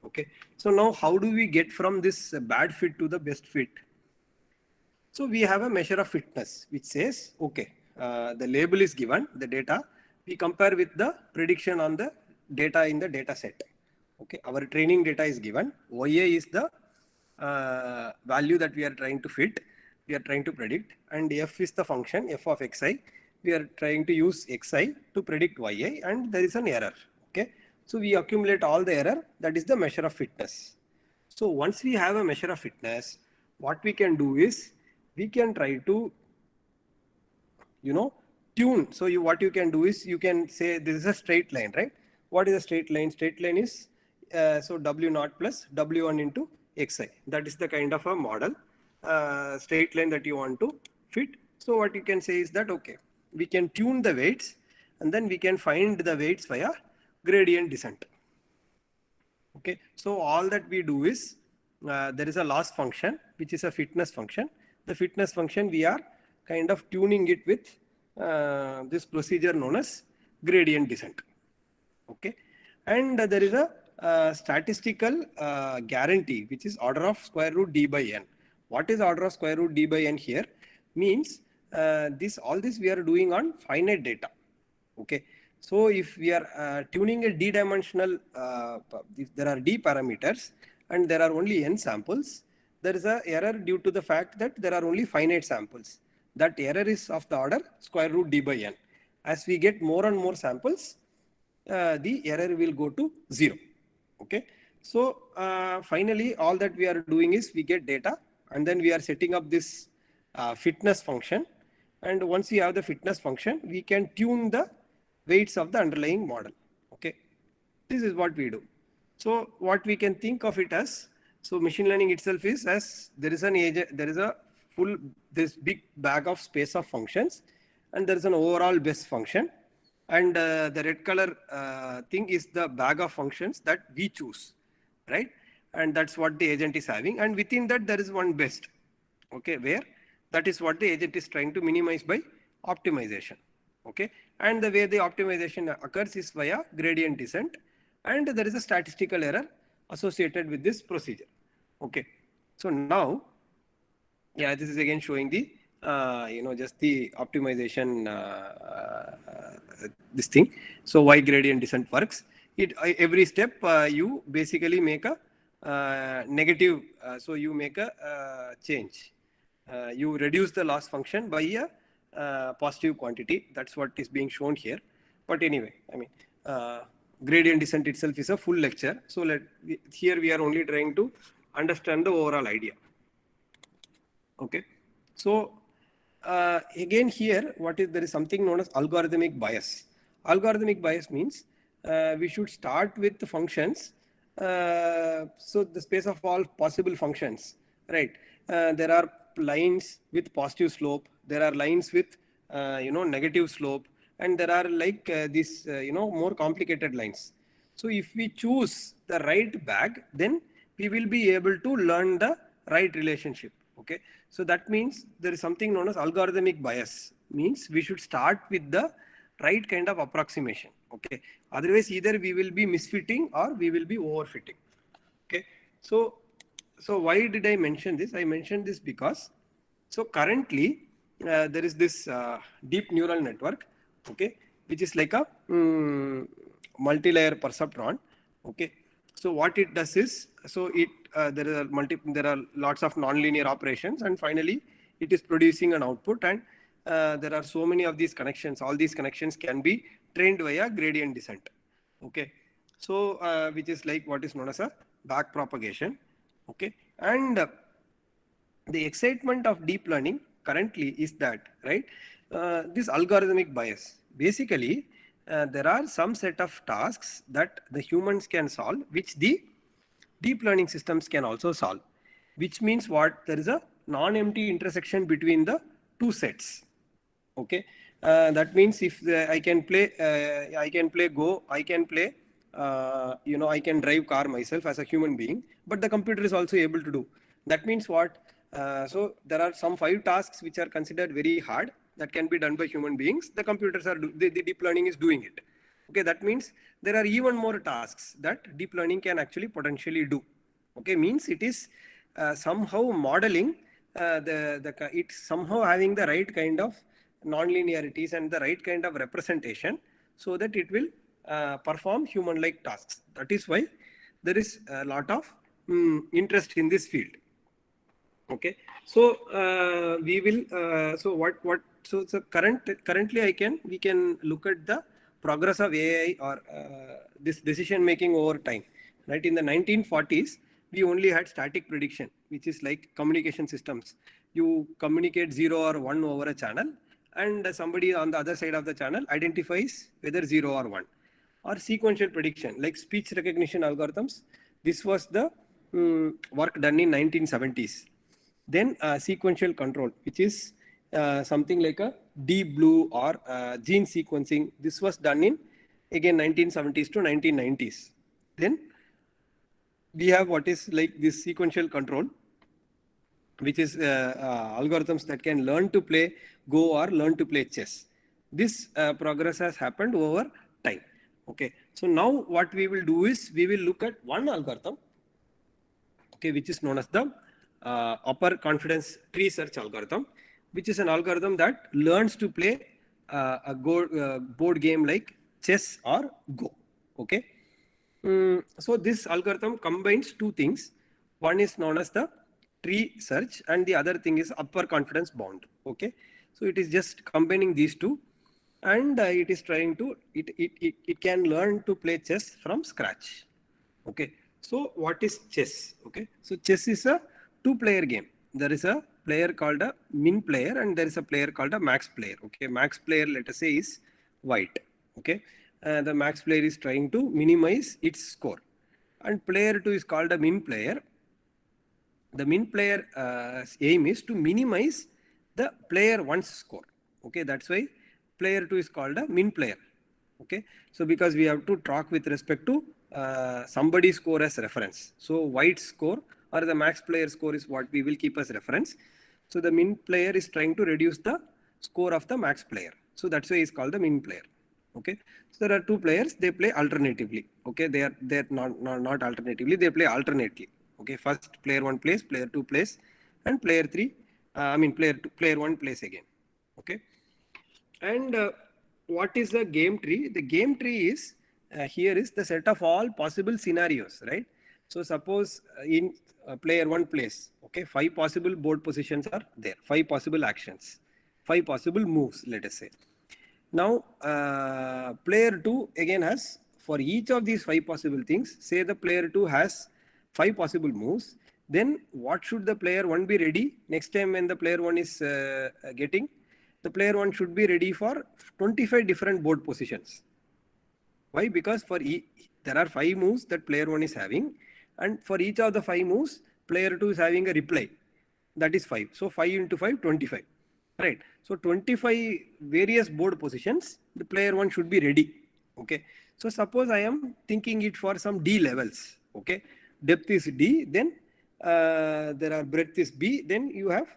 Okay, so now how do we get from this bad fit to the best fit? So we have a measure of fitness which says, okay, the label is given, the data, we compare with the prediction on the data in the data set. Okay, our training data is given, YA is the value that we are trying to fit, we are trying to predict, and F is the function, F of xi, we are trying to use xi to predict YA, and there is an error. Okay, so we accumulate all the error, that is the measure of fitness. So once we have a measure of fitness, what we can do is, we can try to, tune. So what you can do is, you can say this is a straight line, right? What is a straight line? Straight line is, so W0 plus W1 into xi. That is the kind of a model, straight line that you want to fit. So what you can say is that, okay, we can tune the weights, and then we can find the weights via gradient descent. Okay, so all that we do is, there is a loss function, which is a fitness function. The fitness function, we are kind of tuning it with this procedure known as gradient descent. Okay, and there is a statistical guarantee, which is order of square root d by n. What is order of square root d by n here? Means all this we are doing on finite data. Okay. So if we are tuning a d-dimensional, if there are d parameters and there are only n samples, there is a error due to the fact that there are only finite samples. That error is of the order square root d by n. As we get more and more samples, the error will go to 0. Okay. So finally, all that we are doing is we get data and then we are setting up this fitness function. And once we have the fitness function, we can tune the weights of the underlying model. Okay. This is what we do. So what we can think of it as, so machine learning itself is as there is this big bag of space of functions and there is an overall best function. And the red color thing is the bag of functions that we choose, right? And that's what the agent is having. And within that, there is one best, okay, where that is what the agent is trying to minimize by optimization, okay? And the way the optimization occurs is via gradient descent. And there is a statistical error associated with this procedure, okay? So now, yeah, this is again showing the just the optimization, this thing. So why gradient descent works? Every step you basically make a negative, so you make a change. You reduce the loss function by a positive quantity. That's what is being shown here. But anyway, I mean, gradient descent itself is a full lecture. So here we are only trying to understand the overall idea. Okay. So again here, there is something known as algorithmic bias. Algorithmic bias means we should start with the functions. So the space of all possible functions, right? There are lines with positive slope. There are lines with negative slope, and there are like these more complicated lines. So if we choose the right bag, then we will be able to learn the right relationship. Okay, so that means there is something known as algorithmic bias. Means we should start with the right kind of approximation. Okay, otherwise either we will be misfitting or we will be overfitting. Okay, so why did I mention this? I mentioned this because so currently there is this deep neural network, okay, which is like a multi-layer perceptron. Okay, so what it does is, so it there are lots of nonlinear operations, and finally it is producing an output, and there are so many of these connections. All these connections can be trained via gradient descent. Okay, so which is like what is known as a back propagation. Okay, and the excitement of deep learning currently is that, right, this algorithmic bias. Basically, there are some set of tasks that the humans can solve, which the deep learning systems can also solve, which means what? There is a non-empty intersection between the two sets. Okay, that means if I can play Go, I can play, I can drive car myself as a human being, but the computer is also able to do. That means what? So there are some 5 tasks which are considered very hard that can be done by human beings. The computers are the deep learning is doing it. Okay, that means there are even more tasks that deep learning can actually potentially do. Okay, means it is somehow modeling it's somehow having the right kind of non-linearities and the right kind of representation so that it will perform human-like tasks. That is why there is a lot of interest in this field. Okay, so we will so currently we can look at the progress of AI or this decision making over time. Right, in the 1940s we only had static prediction, which is like communication systems. You communicate 0 or 1 over a channel, and somebody on the other side of the channel identifies whether 0 or 1. Or sequential prediction like speech recognition algorithms. This was the work done in 1970s. Then sequential control, which is something like a deep blue or gene sequencing. This was done in again 1970s to 1990s. Then we have what is like this sequential control, which is algorithms that can learn to play Go or learn to play chess. This progress has happened over time. Okay, so now what we will do is we will look at one algorithm, okay, which is known as the upper confidence tree search algorithm, which is an algorithm that learns to play a board game like chess or Go. Okay. So this algorithm combines two things. One is known as the tree search and the other thing is upper confidence bound. Okay. So it is just combining these two, and it is trying to, it can learn to play chess from scratch. Okay. So what is chess? Okay. So chess is a two-player game. There is a player called a min player and there is a player called a max player. Okay. Max player, let us say, is white. Okay. The max player is trying to minimize its score. And player 2 is called a min player. The min player aim is to minimize the player 1's score. Okay. That's why player 2 is called a min player. Okay. So because we have to talk with respect to somebody's score as reference. So white score or the max player score is what we will keep as reference. So the min player is trying to reduce the score of the max player. So that's why it's called the min player. Okay. So there are two players, they play alternatively. Okay. They're not alternatively, they play alternately. Okay. First player 1 plays, player 2 plays, and player 3, player 1 plays again. Okay. And what is the game tree? The game tree is here is the set of all possible scenarios, right? So suppose in player 1 plays, okay, 5 possible board positions are there, 5 possible actions, 5 possible moves, let us say. Now, player 2 again has, for each of these 5 possible things, say the player 2 has 5 possible moves, then what should the player 1 be ready next time when the player 1 is getting? The player 1 should be ready for 25 different board positions. Why? Because for there are 5 moves that player 1 is having, and for each of the 5 moves, player 2 is having a reply. That is 5. So 5 into 5, 25. Right. So 25 various board positions, the player 1 should be ready. Okay. So suppose I am thinking it for some D levels. Okay. Depth is D, then there are breadth is B, then you have,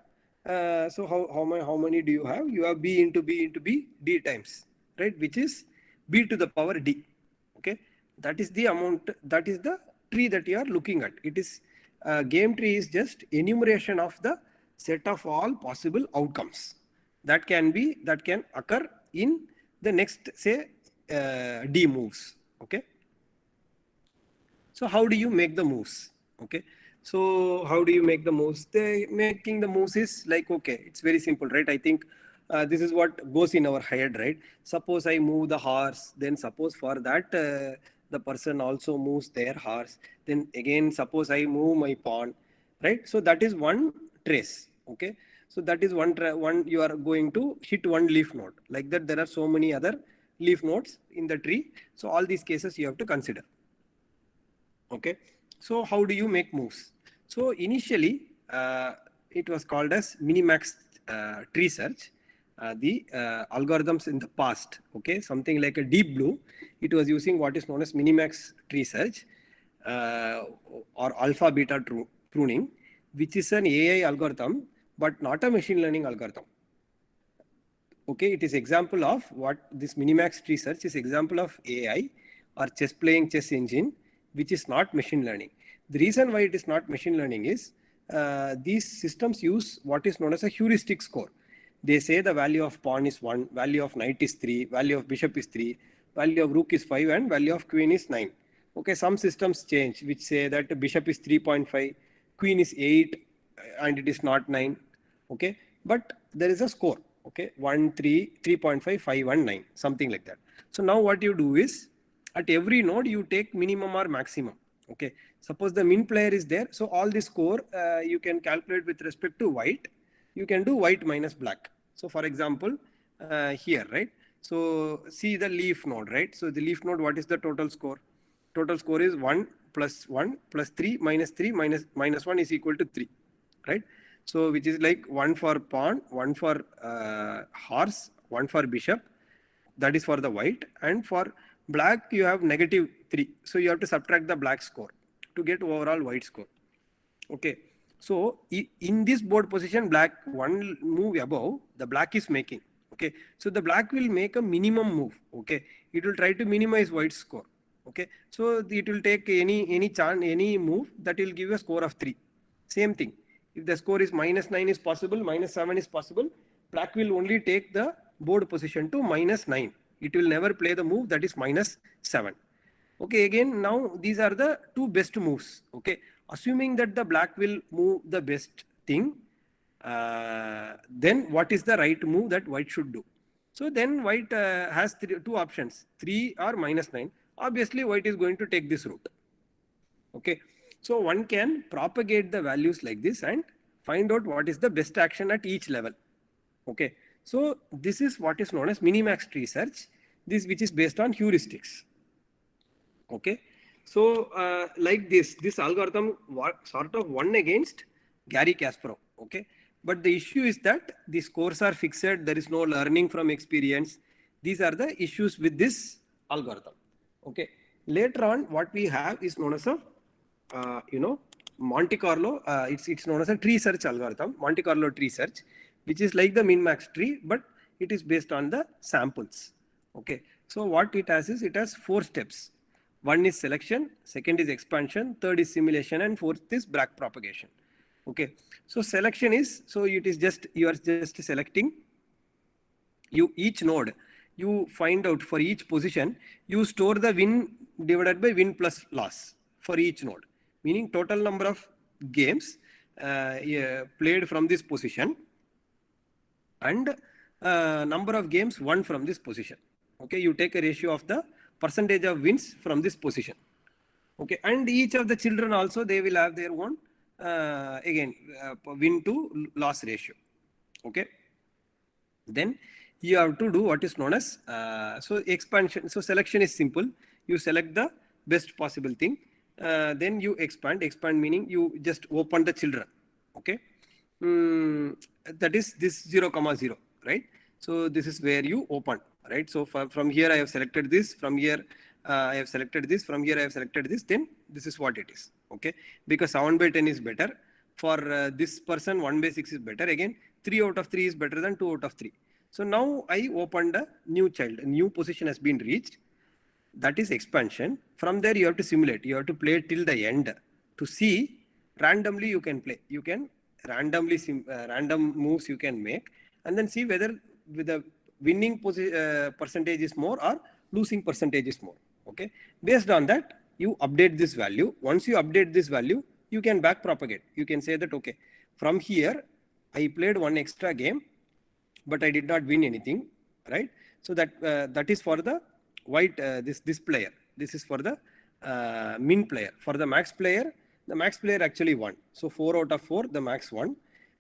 so how many do you have? You have B into B into B, D times, right? Which is B to the power D. Okay. That is the amount, that is the tree that you are looking at. It is, game tree is just enumeration of the set of all possible outcomes that can occur in the next, say, D moves. Okay. So how do you make the moves? Okay. So how do you make the moves? Making the moves is like, okay, it's very simple, right? I think this is what goes in our head, right? Suppose I move the horse, then suppose for that the person also moves their horse. Then again, suppose I move my pawn, right? So that is one trace. Okay. So that is one you are going to hit one leaf node. Like that, there are so many other leaf nodes in the tree. So all these cases you have to consider. Okay. So how do you make moves? So initially, it was called as Minimax tree search. The algorithms in the past, okay, something like a Deep Blue, it was using what is known as Minimax tree search or alpha beta pruning, which is an AI algorithm, but not a machine learning algorithm. Okay, it is example of what this Minimax tree search is example of AI or chess engine, which is not machine learning. The reason why it is not machine learning is these systems use what is known as a heuristic score. They say the value of pawn is 1, value of knight is 3, value of bishop is 3, value of rook is 5, and value of queen is 9. Okay, some systems change, which say that bishop is 3.5, queen is 8, and it is not 9. Okay, but there is a score. Okay, 1, 3, 3.5, 5, and 9, something like that. So now what you do is, at every node, you take minimum or maximum. Okay, suppose the min player is there. So all this score you can calculate with respect to white. You can do white minus black. So for example, here, right? So see the leaf node, right? So the leaf node, what is the total score? Total score is 1 plus 1 plus 3 minus 3 minus 1 is equal to 3, right? So which is like 1 for pawn, 1 for horse, 1 for bishop. That is for the white. And for black, you have -3. So you have to subtract the black score to get overall white score. Okay. So in this board position, black one move above, the black is making. Okay. So the black will make a minimum move. Okay. It will try to minimize white's score. Okay. So it will take any move that will give a score of 3. Same thing. If the score is -9 is possible, -7 is possible, black will only take the board position to -9. It will never play the move that is -7. Okay, again, now these are the two best moves. Okay, assuming that the black will move the best thing, then what is the right move that white should do? So then white has two options, 3 or -9. Obviously, white is going to take this route. Okay, so one can propagate the values like this and find out what is the best action at each level. Okay, so this is what is known as minimax tree search, this which is based on heuristics. Okay, so like this algorithm sort of won against Garry Kasparov. Okay, but the issue is that the scores are fixed, there is no learning from experience. These are the issues with this algorithm. Okay, later on what we have is known as a Monte Carlo, it's known as a tree search algorithm, Monte Carlo tree search, which is like the min-max tree, but it is based on the samples. Okay, so what it has is, it has 4 steps. One is selection, second is expansion, third is simulation, and fourth is back propagation. Okay, so selection is, so it is just, you are just selecting each node. You find out for each position, you store the win divided by win plus loss for each node, meaning total number of games played from this position and number of games won from this position. Okay, you take a ratio of the percentage of wins from this position. Okay, and each of the children also, they will have their own win to loss ratio. Okay, then you have to do what is known as so expansion. So selection is simple. You select the best possible thing. Then you expand meaning you just open the children. Okay, that is this 0, 0, right? So this is where you open, right? So from here I have selected this, from here I have selected this, from here I have selected this, then this is what it is. Okay, because 7 by 10 is better. For this person 1 by 6 is better. Again, 3 out of 3 is better than 2 out of 3. So now I opened a new child, a new position has been reached. That is expansion. From there you have to simulate. You have to play till the end to see randomly you can play. You can randomly random moves you can make and then see whether with the winning percentage is more or losing percentage is more. Okay. Based on that, you update this value. Once you update this value, you can back propagate. You can say that, okay, from here I played one extra game, but I did not win anything, right? So that is for the white, this player. This is for the min player. For the max player actually won. So 4 out of 4, the max won.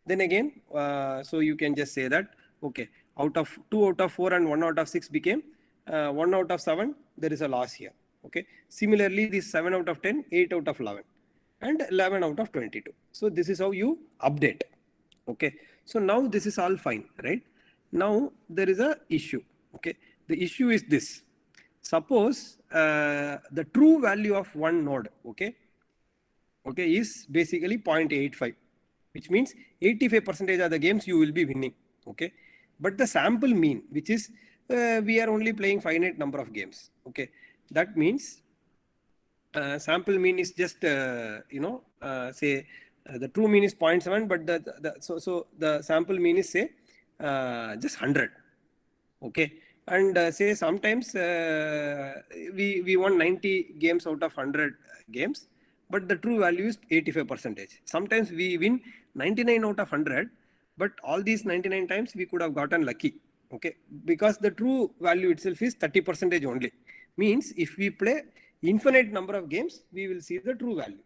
Then again, so you can just say that, okay, out of 2 out of 4 and 1 out of 6 became 1 out of 7, there is a loss here. Okay. Similarly, this 7 out of 10, 8 out of 11 and 11 out of 22. So this is how you update. Okay. So now this is all fine, right? Now there is a issue. Okay. The issue is this. Suppose the true value of one node, okay, is basically 0.85, which means 85% of the games you will be winning. Okay. But the sample mean, which is we are only playing finite number of games. Okay. That means sample mean is just, say the true mean is 0.7, but so the sample mean is say just 100. Okay. And say sometimes we won 90 games out of 100 games, but the true value is 85%. Sometimes we win 99 out of 100, but all these 99 times we could have gotten lucky. Okay, because the true value itself is 30% only. Means if we play infinite number of games, we will see the true value.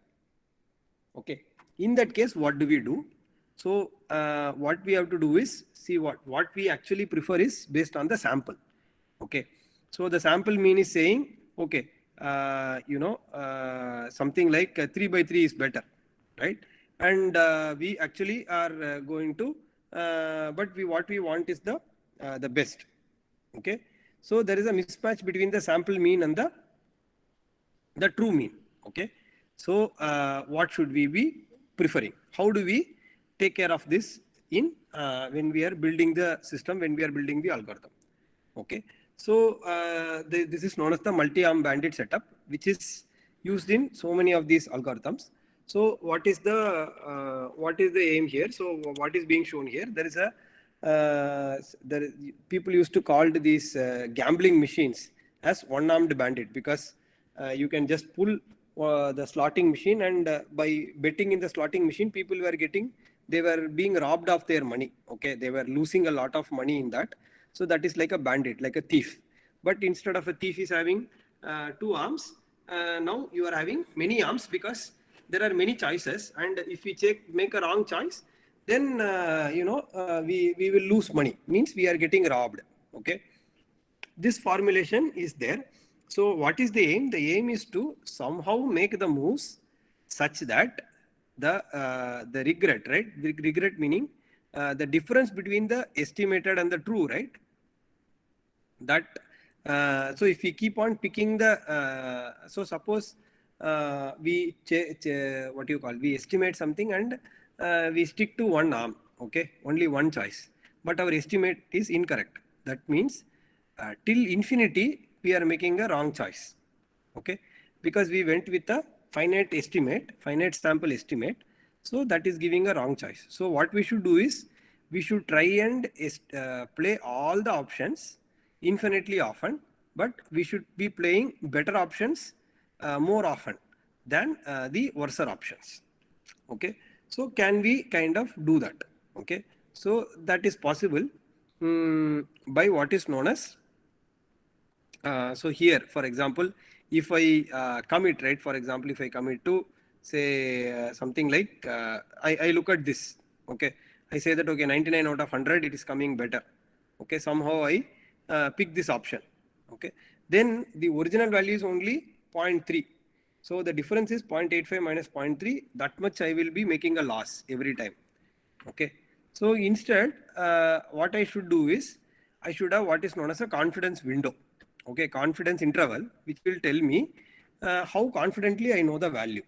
Okay, in that case, what do we do? So what we have to do is see what we actually prefer is based on the sample. Okay, so the sample mean is saying, okay, something like 3 by 3 is better, right? And we actually are going to, but what we want is the best. Okay, so there is a mismatch between the sample mean and the true mean. Okay, so what should we be preferring? How do we take care of this in when we are building the system, when we are building the algorithm? Okay, so this is known as the multi-arm bandit setup, which is used in so many of these algorithms. So what is the aim here? So what is being shown here? There is a people used to call these gambling machines as one-armed bandit, because you can just pull the slotting machine, and by betting in the slotting machine, they were being robbed of their money. Okay, they were losing a lot of money in that. So that is like a bandit, like a thief. But instead of a thief is having two arms, now you are having many arms, because there are many choices, and if we make a wrong choice, then we will lose money, means we are getting robbed. Okay, this formulation is there. So what is the aim? The aim is to somehow make the moves such that the regret, right? The regret meaning the difference between the estimated and the true, right? That so if we keep on picking the so suppose we we estimate something, and we stick to one arm, okay, only one choice, but our estimate is incorrect. That means till infinity we are making a wrong choice, okay, because we went with a finite sample estimate. So that is giving a wrong choice. So what we should do is we should try and play all the options infinitely often, but we should be playing better options more often than the worse options. Okay, so can we kind of do that? Okay, so that is possible by what is known as so here, for example, if I commit, right, for example, if I commit to say something like I look at this, okay, I say that okay, 99 out of 100 it is coming better. Okay, somehow I pick this option. Okay, then the original value is only 0.3. So the difference is 0.85 minus 0.3. That much I will be making a loss every time. Okay, so instead what I should do is I should have what is known as a confidence window. Okay, confidence interval, which will tell me how confidently I know the value.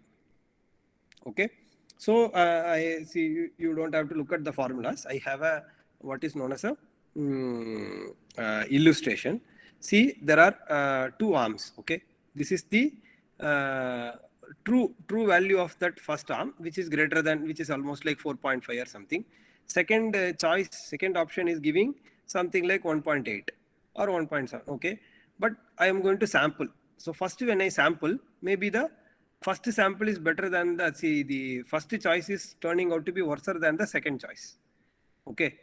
Okay, so I see you don't have to look at the formulas. I have a what is known as a illustration. See, there are two arms. Okay, this is the true value of that first arm, which is greater than, which is almost like 4.5 or something. Second second option is giving something like 1.8 or 1.7. Okay, but I am going to sample. So first, when I sample, maybe the first sample is better than the first choice is turning out to be worse than the second choice. Okay,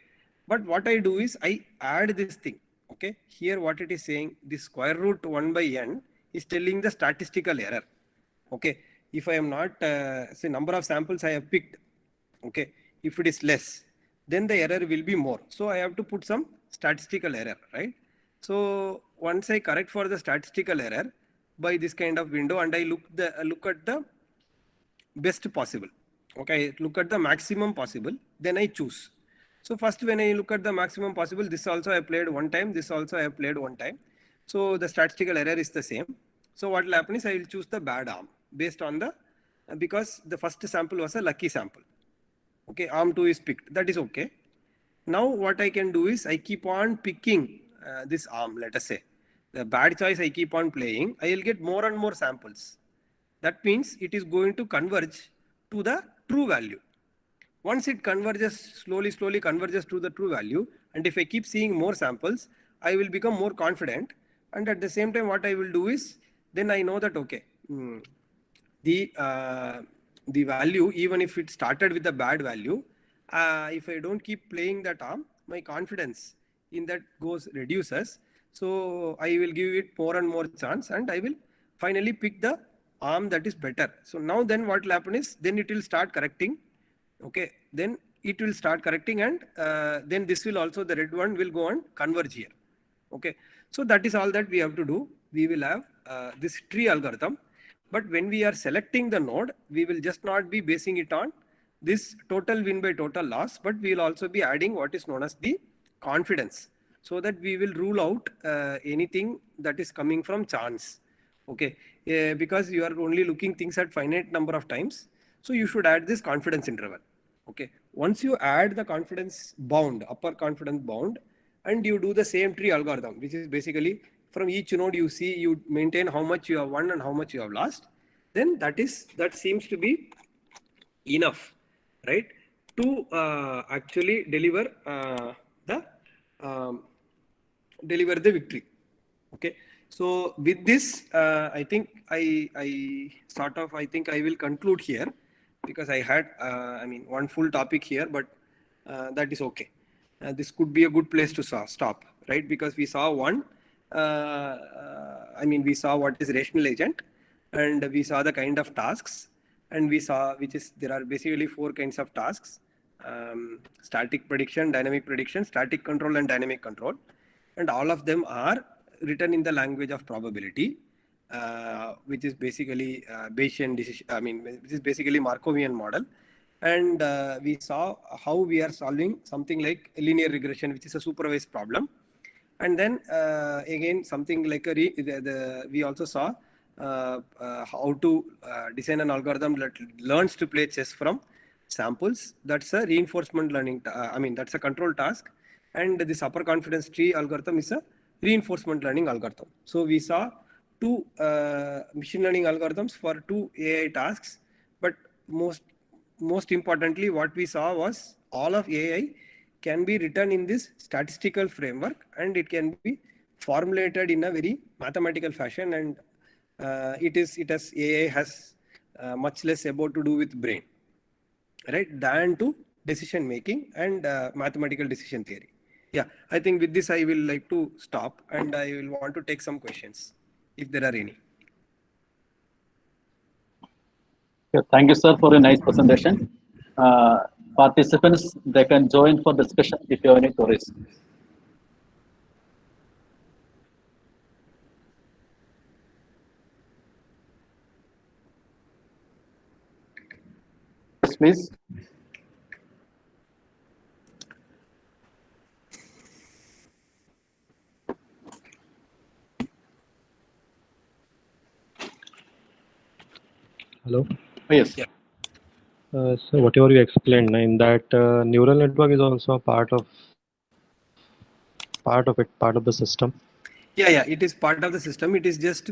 but what I do is I add this thing. Okay, here what it is saying, the square root 1 by n is telling the statistical error. Okay, if I am not say number of samples I have picked, okay, if it is less, then the error will be more. So I have to put some statistical error, right? So once I correct for the statistical error by this kind of window, and I look at the best possible. Okay, look at the maximum possible, then I choose. So first, when I look at the maximum possible, this also I played one time, this also I have played one time. So the statistical error is the same. So what will happen is I will choose the bad arm based on the because the first sample was a lucky sample. Okay, arm 2 is picked. That is okay. Now what I can do is I keep on picking this arm. Let us say the bad choice I keep on playing. I will get more and more samples. That means it is going to converge to the true value. Once it converges, slowly converges to the true value, and if I keep seeing more samples, I will become more confident. And at the same time, what I will do is, then I know that, okay, the value, even if it started with a bad value, if I don't keep playing that arm, my confidence in that reduces. So I will give it more and more chance, and I will finally pick the arm that is better. So now then what will happen is, then it will start correcting. Okay, then it will start correcting, and then this will also, the red one will go and converge here. Okay, so that is all that we have to do. We will have this tree algorithm, but when we are selecting the node, we will just not be basing it on this total win by total loss, but we will also be adding what is known as the confidence, so that we will rule out anything that is coming from chance. Okay, because you are only looking things at finite number of times, so you should add this confidence interval. Okay, once you add the confidence bound, upper confidence bound, and you do the same tree algorithm, which is basically from each node you see, you maintain how much you have won and how much you have lost, then that seems to be enough, right, to actually the um, deliver the victory. Okay, so with this, I think I think I will conclude here, because I had I mean one full topic here, but that is okay. This could be a good place to stop, right? Because we saw one. I mean, we saw what is rational agent, and we saw the kind of tasks, and we saw which is there are basically four kinds of tasks: static prediction, dynamic prediction, static control, and dynamic control. And all of them are written in the language of probability, which is basically Bayesian decision. I mean, which is basically Markovian model. And we saw how we are solving something like linear regression, which is a supervised problem. And then again, something like we also saw how to design an algorithm that learns to play chess from samples. That's a reinforcement learning. I mean, that's a control task. And this upper confidence tree algorithm is a reinforcement learning algorithm. So we saw two machine learning algorithms for two AI tasks. But most importantly, what we saw was all of AI can be written in this statistical framework, and it can be formulated in a very mathematical fashion. And AI has much less about to do with brain, right, than to decision making and mathematical decision theory. Yeah, I think with this I will like to stop, and I will want to take some questions if there are any. Yeah, thank you, sir, for a nice presentation. Participants, they can join for discussion if you have any queries. Yes, please. Hello. Oh, yes. Yeah. So whatever you explained in that neural network is also a part of part of the system. Yeah, it is part of the system. It is just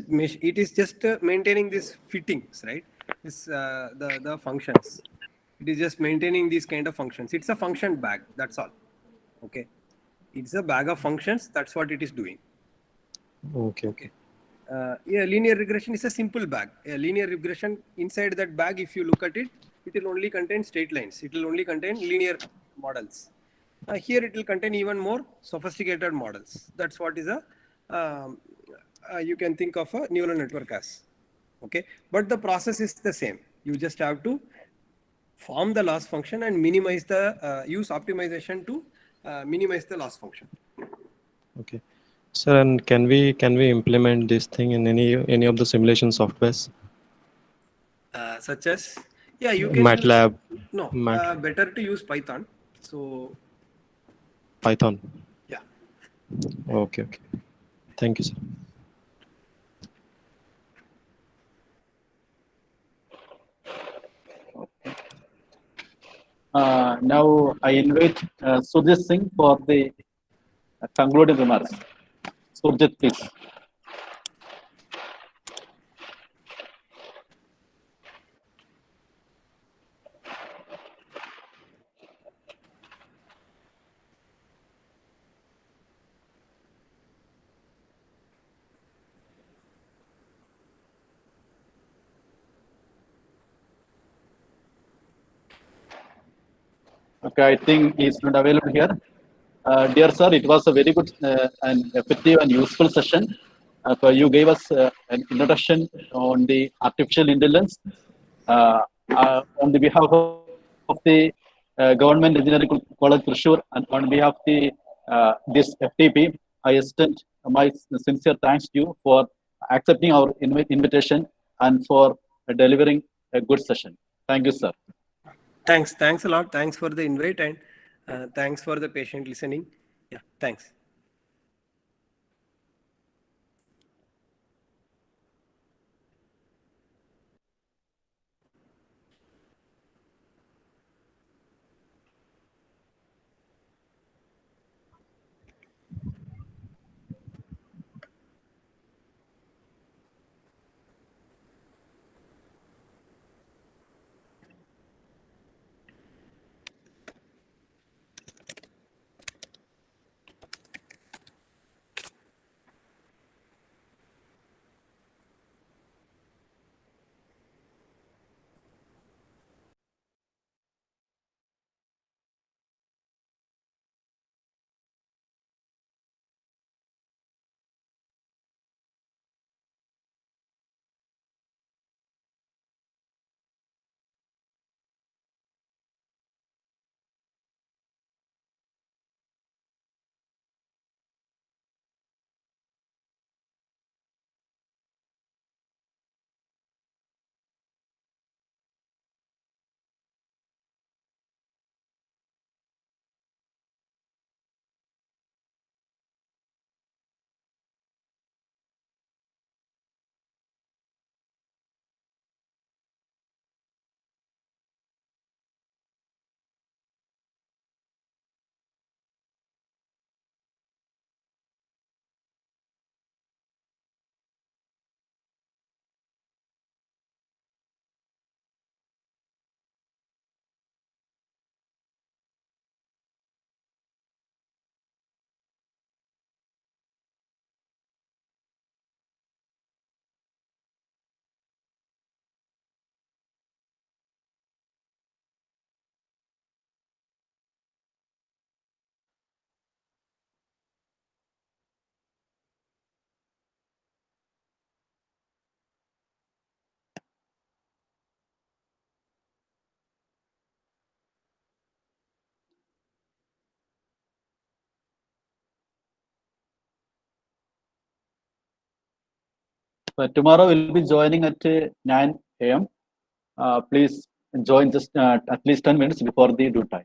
maintaining these fittings, right? This the functions. It is just maintaining these kind of functions. It's a function bag. That's all. Okay. It's a bag of functions. That's what it is doing. Okay. Yeah, linear regression is a simple bag. A linear regression, inside that bag, if you look at it, it will only contain straight lines. It will only contain linear models. Here it will contain even more sophisticated models. That's what is a um, you can think of a neural network as. Okay, but the process is the same. You just have to form the loss function and minimize the use optimization to minimize the loss function. Okay. Sir, and can we implement this thing in any of the simulation softwares? Such as, yeah, you can use, MATLAB, no, better to use Python. So Python. yeah. Okay. Thank you, sir. Now I invite Surjit Singh for the concluding remarks. Surjit, please. Okay, I think he's not available here. Dear sir, it was a very good and effective and useful session. So you gave us an introduction on the artificial intelligence. On the behalf of the Government Engineering College Thrissur and on behalf of the this FTP, I extend my sincere thanks to you for accepting our invitation and for delivering a good session. Thank you, sir. Thanks a lot. Thanks for the invite, and thanks for the patient listening. Yeah, thanks. So tomorrow we'll be joining at 9 a.m. Please join just at least 10 minutes before the due time.